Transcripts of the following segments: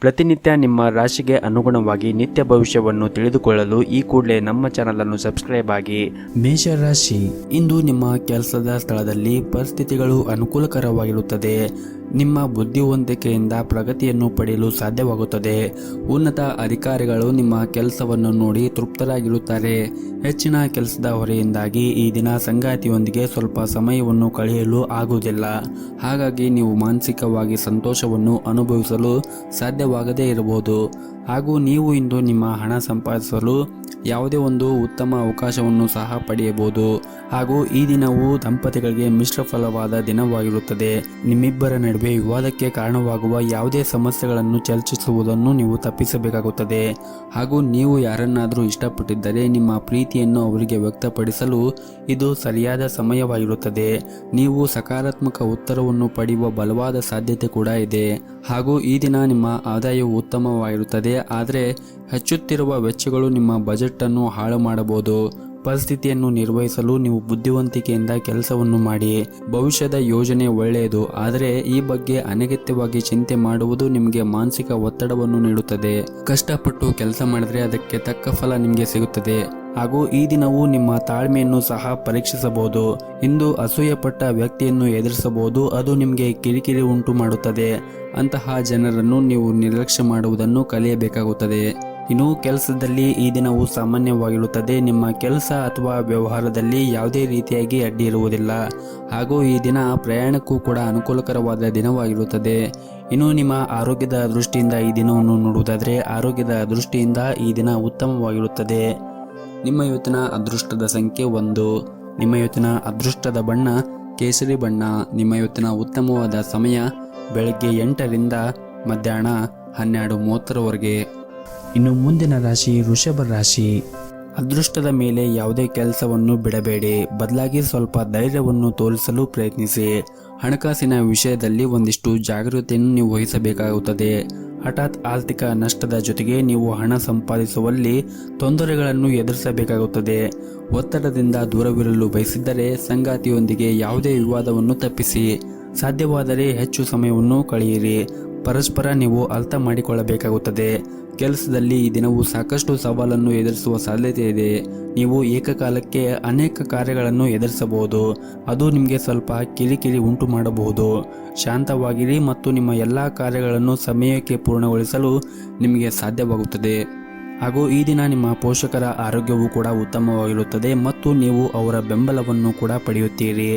ಪ್ರತಿನಿತ್ಯ ನಿಮ್ಮ ರಾಶಿಗೆ ಅನುಗುಣವಾಗಿ ನಿತ್ಯ ಭವಿಷ್ಯವನ್ನು ತಿಳಿದುಕೊಳ್ಳಲು ಈ ಕೂಡಲೇ ನಮ್ಮ ಚಾನಲ್ ಅನ್ನು ಸಬ್ಸ್ಕ್ರೈಬ್ ಆಗಿ. ಮೇಷರಾಶಿ, ಇಂದು ನಿಮ್ಮ ಕೆಲಸದ ಸ್ಥಳದಲ್ಲಿ ಪರಿಸ್ಥಿತಿಗಳು ಅನುಕೂಲಕರವಾಗಿರುತ್ತದೆ. ನಿಮ್ಮ ಬುದ್ಧಿವಂತಿಕೆಯಿಂದ ಪ್ರಗತಿಯನ್ನು ಪಡೆಯಲು ಸಾಧ್ಯವಾಗುತ್ತದೆ. ಉನ್ನತ ಅಧಿಕಾರಿಗಳು ನಿಮ್ಮ ಕೆಲಸವನ್ನು ನೋಡಿ ತೃಪ್ತರಾಗಿರುತ್ತಾರೆ. ಹೆಚ್ಚಿನ ಕೆಲಸದ ಹೊರೆಯಿಂದಾಗಿ ಈ ದಿನ ಸಂಗಾತಿಯೊಂದಿಗೆ ಸ್ವಲ್ಪ ಸಮಯವನ್ನು ಕಳೆಯಲು ಆಗುವುದಿಲ್ಲ. ಹಾಗಾಗಿ ನೀವು ಮಾನಸಿಕವಾಗಿ ಸಂತೋಷವನ್ನು ಅನುಭವಿಸಲು ಸಾಧ್ಯವಾಗದೇ ಇರಬಹುದು. ಹಾಗೂ ನೀವು ಇಂದು ನಿಮ್ಮ ಹಣ ಸಂಪಾದಿಸಲು ಯಾವುದೇ ಒಂದು ಉತ್ತಮ ಅವಕಾಶವನ್ನು ಸಹ ಪಡೆಯಬಹುದು. ಹಾಗೂ ಈ ದಿನವು ದಂಪತಿಗಳಿಗೆ ಮಿಶ್ರ ಫಲವಾದ ದಿನವಾಗಿರುತ್ತದೆ. ನಿಮ್ಮಿಬ್ಬರ ನಡುವೆ ವಿವಾದಕ್ಕೆ ಕಾರಣವಾಗುವ ಯಾವುದೇ ಸಮಸ್ಯೆಗಳನ್ನು ಚರ್ಚಿಸುವುದನ್ನು ನೀವು ತಪ್ಪಿಸಬೇಕಾಗುತ್ತದೆ. ಹಾಗೂ ನೀವು ಯಾರನ್ನಾದರೂ ಇಷ್ಟಪಟ್ಟಿದ್ದರೆ ನಿಮ್ಮ ಪ್ರೀತಿಯನ್ನು ಅವರಿಗೆ ವ್ಯಕ್ತಪಡಿಸಲು ಇದು ಸರಿಯಾದ ಸಮಯವಾಗಿರುತ್ತದೆ. ನೀವು ಸಕಾರಾತ್ಮಕ ಉತ್ತರವನ್ನು ಪಡೆಯುವ ಬಲವಾದ ಸಾಧ್ಯತೆ ಕೂಡ ಇದೆ. ಹಾಗೂ ಈ ದಿನ ನಿಮ್ಮ ಆದಾಯವು ಉತ್ತಮವಾಗಿರುತ್ತದೆ. ಆದರೆ ಹೆಚ್ಚುತ್ತಿರುವ ವೆಚ್ಚಗಳು ನಿಮ್ಮ ಬಜೆಟ್ ಅನ್ನು ಹಾಳು ಮಾಡಬಹುದು. ಪರಿಸ್ಥಿತಿಯನ್ನು ನಿರ್ವಹಿಸಲು ನೀವು ಬುದ್ಧಿವಂತಿಕೆಯಿಂದ ಕೆಲಸವನ್ನು ಮಾಡಿ. ಭವಿಷ್ಯದ ಯೋಜನೆ ಒಳ್ಳೆಯದು, ಆದರೆ ಈ ಬಗ್ಗೆ ಅನಗತ್ಯವಾಗಿ ಚಿಂತೆ ಮಾಡುವುದು ನಿಮಗೆ ಮಾನಸಿಕ ಒತ್ತಡವನ್ನು ನೀಡುತ್ತದೆ. ಕಷ್ಟಪಟ್ಟು ಕೆಲಸ ಮಾಡಿದ್ರೆ ಅದಕ್ಕೆ ತಕ್ಕ ಫಲ ನಿಮಗೆ ಸಿಗುತ್ತದೆ. ಹಾಗೂ ಈ ದಿನವೂ ನಿಮ್ಮ ತಾಳ್ಮೆಯನ್ನು ಸಹ ಪರೀಕ್ಷಿಸಬಹುದು. ಇಂದು ಅಸೂಯೆಪಟ್ಟ ವ್ಯಕ್ತಿಯನ್ನು ಎದುರಿಸಬಹುದು. ಅದು ನಿಮಗೆ ಕಿರಿಕಿರಿ ಉಂಟು ಮಾಡುತ್ತದೆ. ಅಂತಹ ಜನರನ್ನು ನೀವು ನಿರ್ಲಕ್ಷ್ಯ ಮಾಡುವುದನ್ನು ಕಲಿಯಬೇಕಾಗುತ್ತದೆ. ಇನ್ನು ಕೆಲಸದಲ್ಲಿ ಈ ದಿನವು ಸಾಮಾನ್ಯವಾಗಿರುತ್ತದೆ. ನಿಮ್ಮ ಕೆಲಸ ಅಥವಾ ವ್ಯವಹಾರದಲ್ಲಿ ಯಾವುದೇ ರೀತಿಯಾಗಿ ಅಡ್ಡಿ ಇರುವುದಿಲ್ಲ. ಹಾಗೂ ಈ ದಿನ ಪ್ರಯಾಣಕ್ಕೂ ಕೂಡ ಅನುಕೂಲಕರವಾದ ದಿನವಾಗಿರುತ್ತದೆ. ಇನ್ನು ನಿಮ್ಮ ಆರೋಗ್ಯದ ದೃಷ್ಟಿಯಿಂದ ಈ ದಿನವನ್ನು ನೋಡುವುದಾದರೆ ಆರೋಗ್ಯದ ದೃಷ್ಟಿಯಿಂದ ಈ ದಿನ ಉತ್ತಮವಾಗಿರುತ್ತದೆ. ನಿಮ್ಮ ಇವತ್ತಿನ ಅದೃಷ್ಟದ ಸಂಖ್ಯೆ 1. ನಿಮ್ಮ ಇವತ್ತಿನ ಅದೃಷ್ಟದ ಬಣ್ಣ ಕೇಸರಿ ಬಣ್ಣ. ನಿಮ್ಮ ಇವತ್ತಿನ ಉತ್ತಮವಾದ ಸಮಯ ಬೆಳಗ್ಗೆ 8ರಿಂದ ಮಧ್ಯಾಹ್ನ 12:30ರವರೆಗೆ. ಇನ್ನು ಮುಂದಿನ ರಾಶಿ ವೃಷಭ ರಾಶಿ. ಅದೃಷ್ಟದ ಮೇಲೆ ಯಾವುದೇ ಕೆಲಸವನ್ನು ಬಿಡಬೇಡಿ. ಬದಲಾಗಿ ಸ್ವಲ್ಪ ಧೈರ್ಯವನ್ನು ತೋರಿಸಲು ಪ್ರಯತ್ನಿಸಿ. ಹಣಕಾಸಿನ ವಿಷಯದಲ್ಲಿ ಒಂದಿಷ್ಟು ಜಾಗೃತಿಯನ್ನು ನೀವು ವಹಿಸಬೇಕಾಗುತ್ತದೆ. ಹಠಾತ್ ಆರ್ಥಿಕ ನಷ್ಟದ ಜೊತೆಗೆ ನೀವು ಹಣ ಸಂಪಾದಿಸುವಲ್ಲಿ ತೊಂದರೆಗಳನ್ನು ಎದುರಿಸಬೇಕಾಗುತ್ತದೆ. ಒತ್ತಡದಿಂದ ದೂರವಿರಲು ಬಯಸಿದ್ದರೆ ಸಂಗಾತಿಯೊಂದಿಗೆ ಯಾವುದೇ ವಿವಾದವನ್ನು ತಪ್ಪಿಸಿ. ಸಾಧ್ಯವಾದರೆ ಹೆಚ್ಚು ಸಮಯವನ್ನು ಕಳೆಯಿರಿ. ಪರಸ್ಪರ ನೀವು ಅರ್ಥ ಮಾಡಿಕೊಳ್ಳಬೇಕಾಗುತ್ತದೆ. ಕೆಲಸದಲ್ಲಿ ಈ ದಿನವು ಸಾಕಷ್ಟು ಸವಾಲನ್ನು ಎದುರಿಸುವ ಸಾಧ್ಯತೆ ಇದೆ. ನೀವು ಏಕಕಾಲಕ್ಕೆ ಅನೇಕ ಕಾರ್ಯಗಳನ್ನು ಎದುರಿಸಬಹುದು. ಅದು ನಿಮಗೆ ಸ್ವಲ್ಪ ಕಿರಿಕಿರಿ ಉಂಟು ಮಾಡಬಹುದು. ಶಾಂತವಾಗಿರಿ ಮತ್ತು ನಿಮ್ಮ ಎಲ್ಲ ಕಾರ್ಯಗಳನ್ನು ಸಮಯಕ್ಕೆ ಪೂರ್ಣಗೊಳಿಸಲು ನಿಮಗೆ ಸಾಧ್ಯವಾಗುತ್ತದೆ. ಹಾಗೂ ಈ ದಿನ ನಿಮ್ಮ ಪೋಷಕರ ಆರೋಗ್ಯವು ಕೂಡ ಉತ್ತಮವಾಗಿರುತ್ತದೆ ಮತ್ತು ನೀವು ಅವರ ಬೆಂಬಲವನ್ನು ಕೂಡ ಪಡೆಯುತ್ತೀರಿ.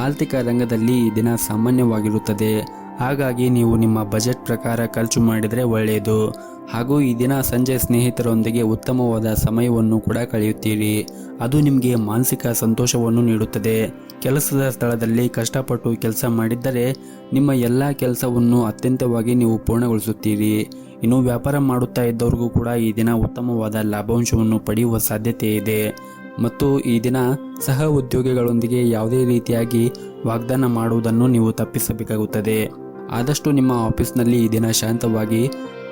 ಆರ್ಥಿಕ ರಂಗದಲ್ಲಿ ಈ ದಿನ ಸಾಮಾನ್ಯವಾಗಿರುತ್ತದೆ. ಹಾಗಾಗಿ ನೀವು ನಿಮ್ಮ ಬಜೆಟ್ ಪ್ರಕಾರ ಖರ್ಚು ಮಾಡಿದರೆ ಒಳ್ಳೆಯದು. ಹಾಗೂ ಈ ದಿನ ಸಂಜೆ ಸ್ನೇಹಿತರೊಂದಿಗೆ ಉತ್ತಮವಾದ ಸಮಯವನ್ನು ಕೂಡ ಕಳೆಯುತ್ತೀರಿ. ಅದು ನಿಮಗೆ ಮಾನಸಿಕ ಸಂತೋಷವನ್ನು ನೀಡುತ್ತದೆ. ಕೆಲಸದ ಸ್ಥಳದಲ್ಲಿ ಕಷ್ಟಪಟ್ಟು ಕೆಲಸ ಮಾಡಿದ್ದರೆ ನಿಮ್ಮ ಎಲ್ಲ ಕೆಲಸವನ್ನು ಅತ್ಯಂತವಾಗಿ ನೀವು ಪೂರ್ಣಗೊಳಿಸುತ್ತೀರಿ. ಇನ್ನು ವ್ಯಾಪಾರ ಮಾಡುತ್ತಾ ಇದ್ದವರಿಗೂ ಕೂಡ ಈ ದಿನ ಉತ್ತಮವಾದ ಲಾಭಾಂಶವನ್ನು ಪಡೆಯುವ ಸಾಧ್ಯತೆ ಇದೆ. ಮತ್ತು ಈ ದಿನ ಸಹ ಉದ್ಯೋಗಿಗಳೊಂದಿಗೆ ಯಾವುದೇ ರೀತಿಯಾಗಿ ವಾಗ್ದಾನ ಮಾಡುವುದನ್ನು ನೀವು ತಪ್ಪಿಸಬೇಕಾಗುತ್ತದೆ. ಆದಷ್ಟು ನಿಮ್ಮ ಆಫೀಸ್ನಲ್ಲಿ ಈ ದಿನ ಶಾಂತವಾಗಿ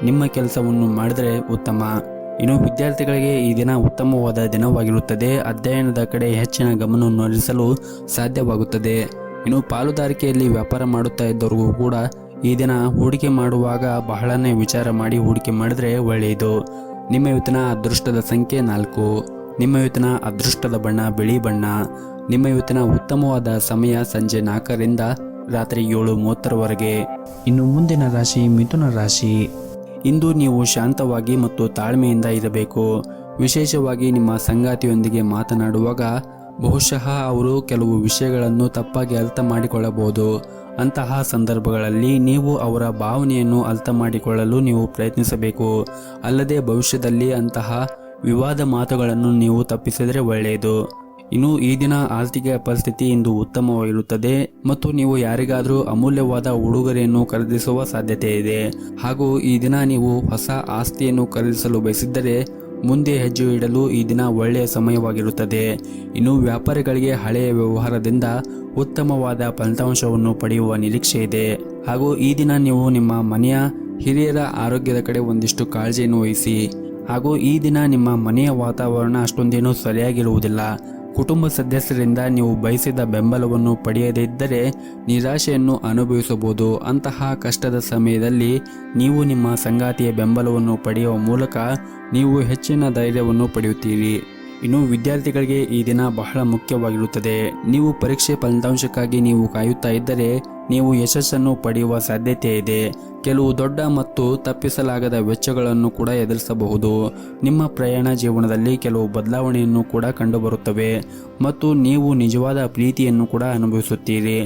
ನಿಮ್ಮ ಕೆಲಸವನ್ನು ಮಾಡಿದರೆ ಉತ್ತಮ. ಇನ್ನು ವಿದ್ಯಾರ್ಥಿಗಳಿಗೆ ಈ ದಿನ ಉತ್ತಮವಾದ ದಿನವಾಗಿರುತ್ತದೆ. ಅಧ್ಯಯನದ ಕಡೆ ಹೆಚ್ಚಿನ ಗಮನವನ್ನು ಹರಿಸಲು ಸಾಧ್ಯವಾಗುತ್ತದೆ. ಇನ್ನು ಪಾಲುದಾರಿಕೆಯಲ್ಲಿ ವ್ಯಾಪಾರ ಮಾಡುತ್ತಾ ಇದ್ದವರಿಗೂ ಕೂಡ ಈ ದಿನ ಹೂಡಿಕೆ ಮಾಡುವಾಗ ಬಹಳನೇ ವಿಚಾರ ಮಾಡಿ ಹೂಡಿಕೆ ಮಾಡಿದರೆ ಒಳ್ಳೆಯದು. ನಿಮ್ಮ ಇವತ್ತಿನ ಅದೃಷ್ಟದ ಸಂಖ್ಯೆ 4. ನಿಮ್ಮ ಇವತ್ತಿನ ಅದೃಷ್ಟದ ಬಣ್ಣ ಬಿಳಿ ಬಣ್ಣ. ನಿಮ್ಮ ಇವತ್ತಿನ ಉತ್ತಮವಾದ ಸಮಯ ಸಂಜೆ 4ರಿಂದ ರಾತ್ರಿ 7:30ರವರೆಗೆ. ಇನ್ನು ಮುಂದಿನ ರಾಶಿ ಮಿಥುನ ರಾಶಿ. ಇಂದು ನೀವು ಶಾಂತವಾಗಿ ಮತ್ತು ತಾಳ್ಮೆಯಿಂದ ಇರಬೇಕು. ವಿಶೇಷವಾಗಿ ನಿಮ್ಮ ಸಂಗಾತಿಯೊಂದಿಗೆ ಮಾತನಾಡುವಾಗ ಬಹುಶಃ ಅವರು ಕೆಲವು ವಿಷಯಗಳನ್ನು ತಪ್ಪಾಗಿ ಅರ್ಥ ಮಾಡಿಕೊಳ್ಳಬಹುದು. ಅಂತಹ ಸಂದರ್ಭಗಳಲ್ಲಿ ನೀವು ಅವರ ಭಾವನೆಯನ್ನು ಅರ್ಥ ಮಾಡಿಕೊಳ್ಳಲು ನೀವು ಪ್ರಯತ್ನಿಸಬೇಕು. ಅಲ್ಲದೆ ಭವಿಷ್ಯದಲ್ಲಿ ಅಂತಹ ವಿವಾದ ಮಾತುಗಳನ್ನು ನೀವು ತಪ್ಪಿಸಿದರೆ ಒಳ್ಳೆಯದು. ಇನ್ನು ಈ ದಿನ ಆರ್ಥಿಕ ಪರಿಸ್ಥಿತಿ ಇಂದು ಉತ್ತಮವಾಗಿರುತ್ತದೆ ಮತ್ತು ನೀವು ಯಾರಿಗಾದರೂ ಅಮೂಲ್ಯವಾದ ಉಡುಗೊರೆಯನ್ನು ಖರೀದಿಸುವ ಸಾಧ್ಯತೆ ಇದೆ. ಹಾಗೂ ಈ ದಿನ ನೀವು ಹೊಸ ಆಸ್ತಿಯನ್ನು ಖರೀದಿಸಲು ಬಯಸಿದ್ದರೆ ಮುಂದೆ ಹೆಜ್ಜೆ ಇಡಲು ಈ ದಿನ ಒಳ್ಳೆಯ ಸಮಯವಾಗಿರುತ್ತದೆ. ಇನ್ನು ವ್ಯಾಪಾರಿಗಳಿಗೆ ಹಳೆಯ ವ್ಯವಹಾರದಿಂದ ಉತ್ತಮವಾದ ಫಲಿತಾಂಶವನ್ನು ಪಡೆಯುವ ನಿರೀಕ್ಷೆ ಇದೆ. ಹಾಗೂ ಈ ದಿನ ನೀವು ನಿಮ್ಮ ಮನೆಯ ಹಿರಿಯರ ಆರೋಗ್ಯದ ಕಡೆ ಒಂದಿಷ್ಟು ಕಾಳಜಿಯನ್ನು ವಹಿಸಿ. ಹಾಗೂ ಈ ದಿನ ನಿಮ್ಮ ಮನೆಯ ವಾತಾವರಣ ಅಷ್ಟೊಂದೇನೂ ಸರಿಯಾಗಿರುವುದಿಲ್ಲ. ಕುಟುಂಬ ಸದಸ್ಯರಿಂದ ನೀವು ಬಯಸಿದ ಬೆಂಬಲವನ್ನು ಪಡೆಯದೇ ಇದ್ದರೆ ನಿರಾಶೆಯನ್ನು ಅನುಭವಿಸಬಹುದು. ಅಂತಹ ಕಷ್ಟದ ಸಮಯದಲ್ಲಿ ನೀವು ನಿಮ್ಮ ಸಂಗಾತಿಯ ಬೆಂಬಲವನ್ನು ಪಡೆಯುವ ಮೂಲಕ ನೀವು ಹೆಚ್ಚಿನ ಧೈರ್ಯವನ್ನು ಪಡೆಯುತ್ತೀರಿ. ಇನ್ನು ವಿದ್ಯಾರ್ಥಿಗಳಿಗೆ ಈ ದಿನ ಬಹಳ ಮುಖ್ಯವಾಗಿರುತ್ತದೆ. ನೀವು ಪರೀಕ್ಷೆ ಫಲಿತಾಂಶಕ್ಕಾಗಿ ನೀವು ಕಾಯುತ್ತಾ ಇದ್ದರೆ ನೀವು ಯಶಸ್ಸನ್ನು ಪಡೆಯುವ ಸಾಧ್ಯತೆ ಇದೆ. ಕೆಲವು ದೊಡ್ಡ ಮತ್ತು ತಪ್ಪಿಸಲಾಗದ ವೆಚ್ಚಗಳನ್ನು ಕೂಡ ಎದುರಿಸಬಹುದು. ನಿಮ್ಮ ಪ್ರಯಾಣ ಜೀವನದಲ್ಲಿ ಕೆಲವು ಬದಲಾವಣೆಯನ್ನು ಕೂಡ ಕಂಡುಬರುತ್ತವೆ ಮತ್ತು ನೀವು ನಿಜವಾದ ಪ್ರೀತಿಯನ್ನು ಕೂಡ ಅನುಭವಿಸುತ್ತೀರಿ.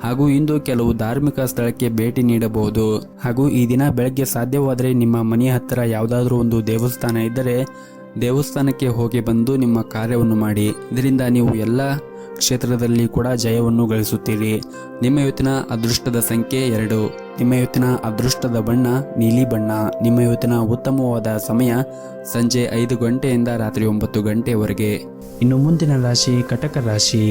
ಹಾಗೂ ಇಂದು ಕೆಲವು ಧಾರ್ಮಿಕ ಸ್ಥಳಕ್ಕೆ ಭೇಟಿ ನೀಡಬಹುದು. ಹಾಗೂ ಈ ದಿನ ಬೆಳಗ್ಗೆ ಸಾಧ್ಯವಾದರೆ ನಿಮ್ಮ ಮನೆಯ ಹತ್ತಿರ ಯಾವುದಾದ್ರೂ ಒಂದು ದೇವಸ್ಥಾನ ಇದ್ದರೆ ದೇವಸ್ಥಾನಕ್ಕೆ ಹೋಗಿ ಬಂದು ನಿಮ್ಮ ಕಾರ್ಯವನ್ನು ಮಾಡಿ. ಇದರಿಂದ ನೀವು ಎಲ್ಲ ಕ್ಷೇತ್ರದಲ್ಲಿ ಕೂಡ ಜಯವನ್ನು ಗಳಿಸುತ್ತೀರಿ. ನಿಮ್ಮ ಇವತ್ತಿನ ಅದೃಷ್ಟದ ಸಂಖ್ಯೆ 2. ನಿಮ್ಮ ಇವತ್ತಿನ ಅದೃಷ್ಟದ ಬಣ್ಣ ನೀಲಿ ಬಣ್ಣ. ನಿಮ್ಮ ಇವತ್ತಿನ ಉತ್ತಮವಾದ ಸಮಯ ಸಂಜೆ 5 ಗಂಟೆಯಿಂದ ರಾತ್ರಿ 9 ಗಂಟೆವರೆಗೆ. ಇನ್ನು ಮುಂದಿನ ರಾಶಿ ಕಟಕ ರಾಶಿ.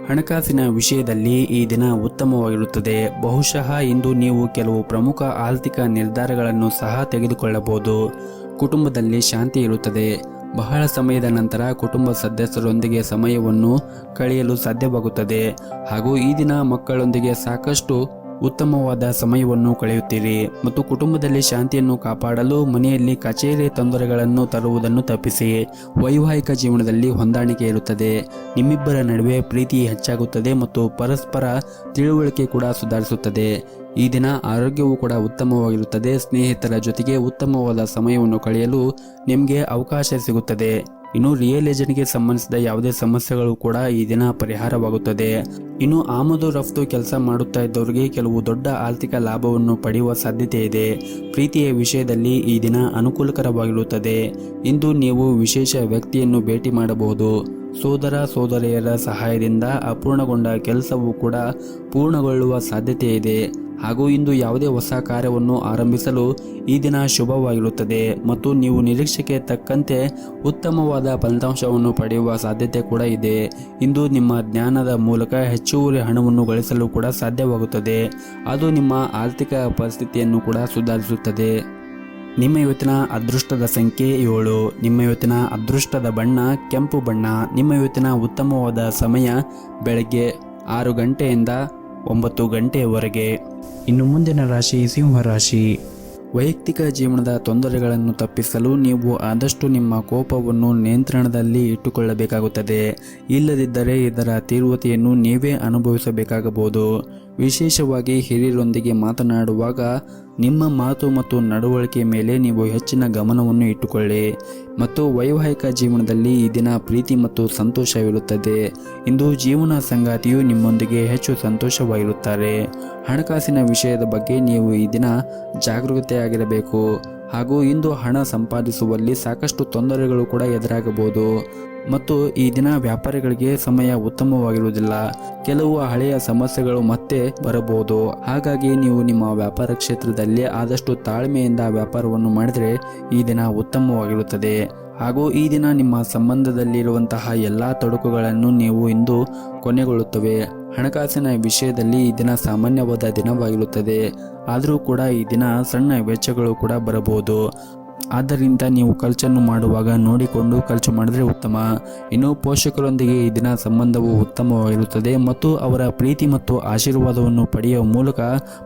ಹಣಕಾಸಿನ ವಿಷಯದಲ್ಲಿ ಈ ದಿನ ಉತ್ತಮವಾಗಿರುತ್ತದೆ. ಬಹುಶಃ ಇಂದು ನೀವು ಕೆಲವು ಪ್ರಮುಖ ಆರ್ಥಿಕ ನಿರ್ಧಾರಗಳನ್ನು ಸಹ ತೆಗೆದುಕೊಳ್ಳಬಹುದು. ಕುಟುಂಬದಲ್ಲಿ ಶಾಂತಿ ಇರುತ್ತದೆ. ಬಹಳ ಸಮಯದ ನಂತರ ಕುಟುಂಬ ಸದಸ್ಯರೊಂದಿಗೆ ಸಮಯವನ್ನು ಕಳೆಯಲು ಸಾಧ್ಯವಾಗುತ್ತದೆ. ಹಾಗೂ ಈ ದಿನ ಮಕ್ಕಳೊಂದಿಗೆ ಸಾಕಷ್ಟು ಉತ್ತಮವಾದ ಸಮಯವನ್ನು ಕಳೆಯುತ್ತೀರಿ ಮತ್ತು ಕುಟುಂಬದಲ್ಲಿ ಶಾಂತಿಯನ್ನು ಕಾಪಾಡಲು ಮನೆಯಲ್ಲಿ ಕಚೇರಿ ತೊಂದರೆಗಳನ್ನು ತರುವುದನ್ನು ತಪ್ಪಿಸಿ. ವೈವಾಹಿಕ ಜೀವನದಲ್ಲಿ ಹೊಂದಾಣಿಕೆ ಇರುತ್ತದೆ. ನಿಮ್ಮಿಬ್ಬರ ನಡುವೆ ಪ್ರೀತಿ ಹೆಚ್ಚಾಗುತ್ತದೆ ಮತ್ತು ಪರಸ್ಪರ ತಿಳುವಳಿಕೆ ಕೂಡ ಸುಧಾರಿಸುತ್ತದೆ. ಈ ದಿನ ಆರೋಗ್ಯವು ಕೂಡ ಉತ್ತಮವಾಗಿರುತ್ತದೆ. ಸ್ನೇಹಿತರ ಜೊತೆಗೆ ಉತ್ತಮವಾದ ಸಮಯವನ್ನು ಕಳೆಯಲು ನಿಮಗೆ ಅವಕಾಶ ಸಿಗುತ್ತದೆ. ಇನ್ನು ರಿಯಲ್ ಎಸ್ಟೇಟ್ಗೆ ಸಂಬಂಧಿಸಿದ ಯಾವುದೇ ಸಮಸ್ಯೆಗಳು ಕೂಡ ಈ ದಿನ ಪರಿಹಾರವಾಗುತ್ತದೆ. ಇನ್ನು ಆಮದು ರಫ್ತು ಕೆಲಸ ಮಾಡುತ್ತಾ ಇದ್ದವರಿಗೆ ಕೆಲವು ದೊಡ್ಡ ಆರ್ಥಿಕ ಲಾಭವನ್ನು ಪಡೆಯುವ ಸಾಧ್ಯತೆ ಇದೆ. ಪ್ರೀತಿಯ ವಿಷಯದಲ್ಲಿ ಈ ದಿನ ಅನುಕೂಲಕರವಾಗಿರುತ್ತದೆ. ಇಂದು ನೀವು ವಿಶೇಷ ವ್ಯಕ್ತಿಯನ್ನು ಭೇಟಿ ಮಾಡಬಹುದು. ಸೋದರ ಸೋದರಿಯರ ಸಹಾಯದಿಂದ ಅಪೂರ್ಣಗೊಂಡ ಕೆಲಸವು ಕೂಡ ಪೂರ್ಣಗೊಳ್ಳುವ ಸಾಧ್ಯತೆ ಇದೆ. ಹಾಗೂ ಇಂದು ಯಾವುದೇ ಹೊಸ ಕಾರ್ಯವನ್ನು ಆರಂಭಿಸಲು ಈ ದಿನ ಶುಭವಾಗಿರುತ್ತದೆ ಮತ್ತು ನೀವು ನಿರೀಕ್ಷೆಗೆ ತಕ್ಕಂತೆ ಉತ್ತಮವಾದ ಫಲಿತಾಂಶವನ್ನು ಪಡೆಯುವ ಸಾಧ್ಯತೆ ಕೂಡ ಇದೆ. ಇಂದು ನಿಮ್ಮ ಜ್ಞಾನದ ಮೂಲಕ ಹೆಚ್ಚುವರಿ ಹಣವನ್ನು ಗಳಿಸಲು ಕೂಡ ಸಾಧ್ಯವಾಗುತ್ತದೆ. ಅದು ನಿಮ್ಮ ಆರ್ಥಿಕ ಪರಿಸ್ಥಿತಿಯನ್ನು ಕೂಡ ಸುಧಾರಿಸುತ್ತದೆ. ನಿಮ್ಮ ಇವತ್ತಿನ ಅದೃಷ್ಟದ ಸಂಖ್ಯೆ 7. ನಿಮ್ಮ ಇವತ್ತಿನ ಅದೃಷ್ಟದ ಬಣ್ಣ ಕೆಂಪು ಬಣ್ಣ. ನಿಮ್ಮ ಇವತ್ತಿನ ಉತ್ತಮವಾದ ಸಮಯ ಬೆಳಗ್ಗೆ 6 ಗಂಟೆಯಿಂದ 9 ಗಂಟೆಯವರೆಗೆ. ಇನ್ನು ಮುಂದಿನ ರಾಶಿ ಸಿಂಹ ರಾಶಿ. ವೈಯಕ್ತಿಕ ಜೀವನದ ತೊಂದರೆಗಳನ್ನು ತಪ್ಪಿಸಲು ನೀವು ಆದಷ್ಟು ನಿಮ್ಮ ಕೋಪವನ್ನು ನಿಯಂತ್ರಣದಲ್ಲಿ ಇಟ್ಟುಕೊಳ್ಳಬೇಕಾಗುತ್ತದೆ. ಇಲ್ಲದಿದ್ದರೆ ಇದರ ತೀವ್ರತೆಯನ್ನು ನೀವೇ ಅನುಭವಿಸಬೇಕಾಗಬಹುದು. ವಿಶೇಷವಾಗಿ ಹಿರಿಯರೊಂದಿಗೆ ಮಾತನಾಡುವಾಗ ನಿಮ್ಮ ಮಾತು ಮತ್ತು ನಡವಳಿಕೆ ಮೇಲೆ ನೀವು ಹೆಚ್ಚಿನ ಗಮನವನ್ನು ಇಟ್ಟುಕೊಳ್ಳಿ. ಮತ್ತು ವೈವಾಹಿಕ ಜೀವನದಲ್ಲಿ ಈ ದಿನ ಪ್ರೀತಿ ಮತ್ತು ಸಂತೋಷವಿರುತ್ತದೆ. ಇಂದು ಜೀವನ ಸಂಗಾತಿಯು ನಿಮ್ಮೊಂದಿಗೆ ಹೆಚ್ಚು ಸಂತೋಷವಾಗಿರುತ್ತಾರೆ. ಹಣಕಾಸಿನ ವಿಷಯದ ಬಗ್ಗೆ ನೀವು ಈ ದಿನ ಜಾಗರೂಕತೆಯಾಗಿರಬೇಕು. ಹಾಗೂ ಇಂದು ಹಣ ಸಂಪಾದಿಸುವಲ್ಲಿ ಸಾಕಷ್ಟು ತೊಂದರೆಗಳು ಕೂಡ ಎದುರಾಗಬಹುದು. ಮತ್ತು ಈ ದಿನ ವ್ಯಾಪಾರಿಗಳಿಗೆ ಸಮಯ ಉತ್ತಮವಾಗಿರುವುದಿಲ್ಲ. ಕೆಲವು ಹಳೆಯ ಸಮಸ್ಯೆಗಳು ಮತ್ತೆ ಬರಬಹುದು. ಹಾಗಾಗಿ ನೀವು ನಿಮ್ಮ ವ್ಯಾಪಾರ ಕ್ಷೇತ್ರದಲ್ಲಿ ಆದಷ್ಟು ತಾಳ್ಮೆಯಿಂದ ವ್ಯಾಪಾರವನ್ನು ಮಾಡಿದರೆ ಈ ದಿನ ಉತ್ತಮವಾಗಿರುತ್ತದೆ. ಹಾಗೂ ಈ ದಿನ ನಿಮ್ಮ ಸಂಬಂಧದಲ್ಲಿರುವಂತಹ ಎಲ್ಲ ತೊಡಕುಗಳನ್ನು ನೀವು ಇಂದು ಕೊನೆಗೊಳ್ಳುತ್ತವೆ. ಹಣಕಾಸಿನ ವಿಷಯದಲ್ಲಿ ಈ ದಿನ ಸಾಮಾನ್ಯವಾದ ದಿನವಾಗಿರುತ್ತದೆ. ಆದರೂ ಕೂಡ ಈ ದಿನ ಸಣ್ಣ ವೆಚ್ಚಗಳು ಕೂಡ ಬರಬಹುದು. ಆದ್ದರಿಂದ ನೀವು ಖರ್ಚನ್ನು ಮಾಡುವಾಗ ನೋಡಿಕೊಂಡು ಖರ್ಚು ಮಾಡಿದರೆ ಉತ್ತಮ. ಇನ್ನು ಪೋಷಕರೊಂದಿಗೆ ಈ ದಿನ ಸಂಬಂಧವು ಉತ್ತಮವಾಗಿರುತ್ತದೆ ಮತ್ತು ಅವರ ಪ್ರೀತಿ ಮತ್ತು ಆಶೀರ್ವಾದವನ್ನು ಪಡೆಯುವ ಮೂಲಕ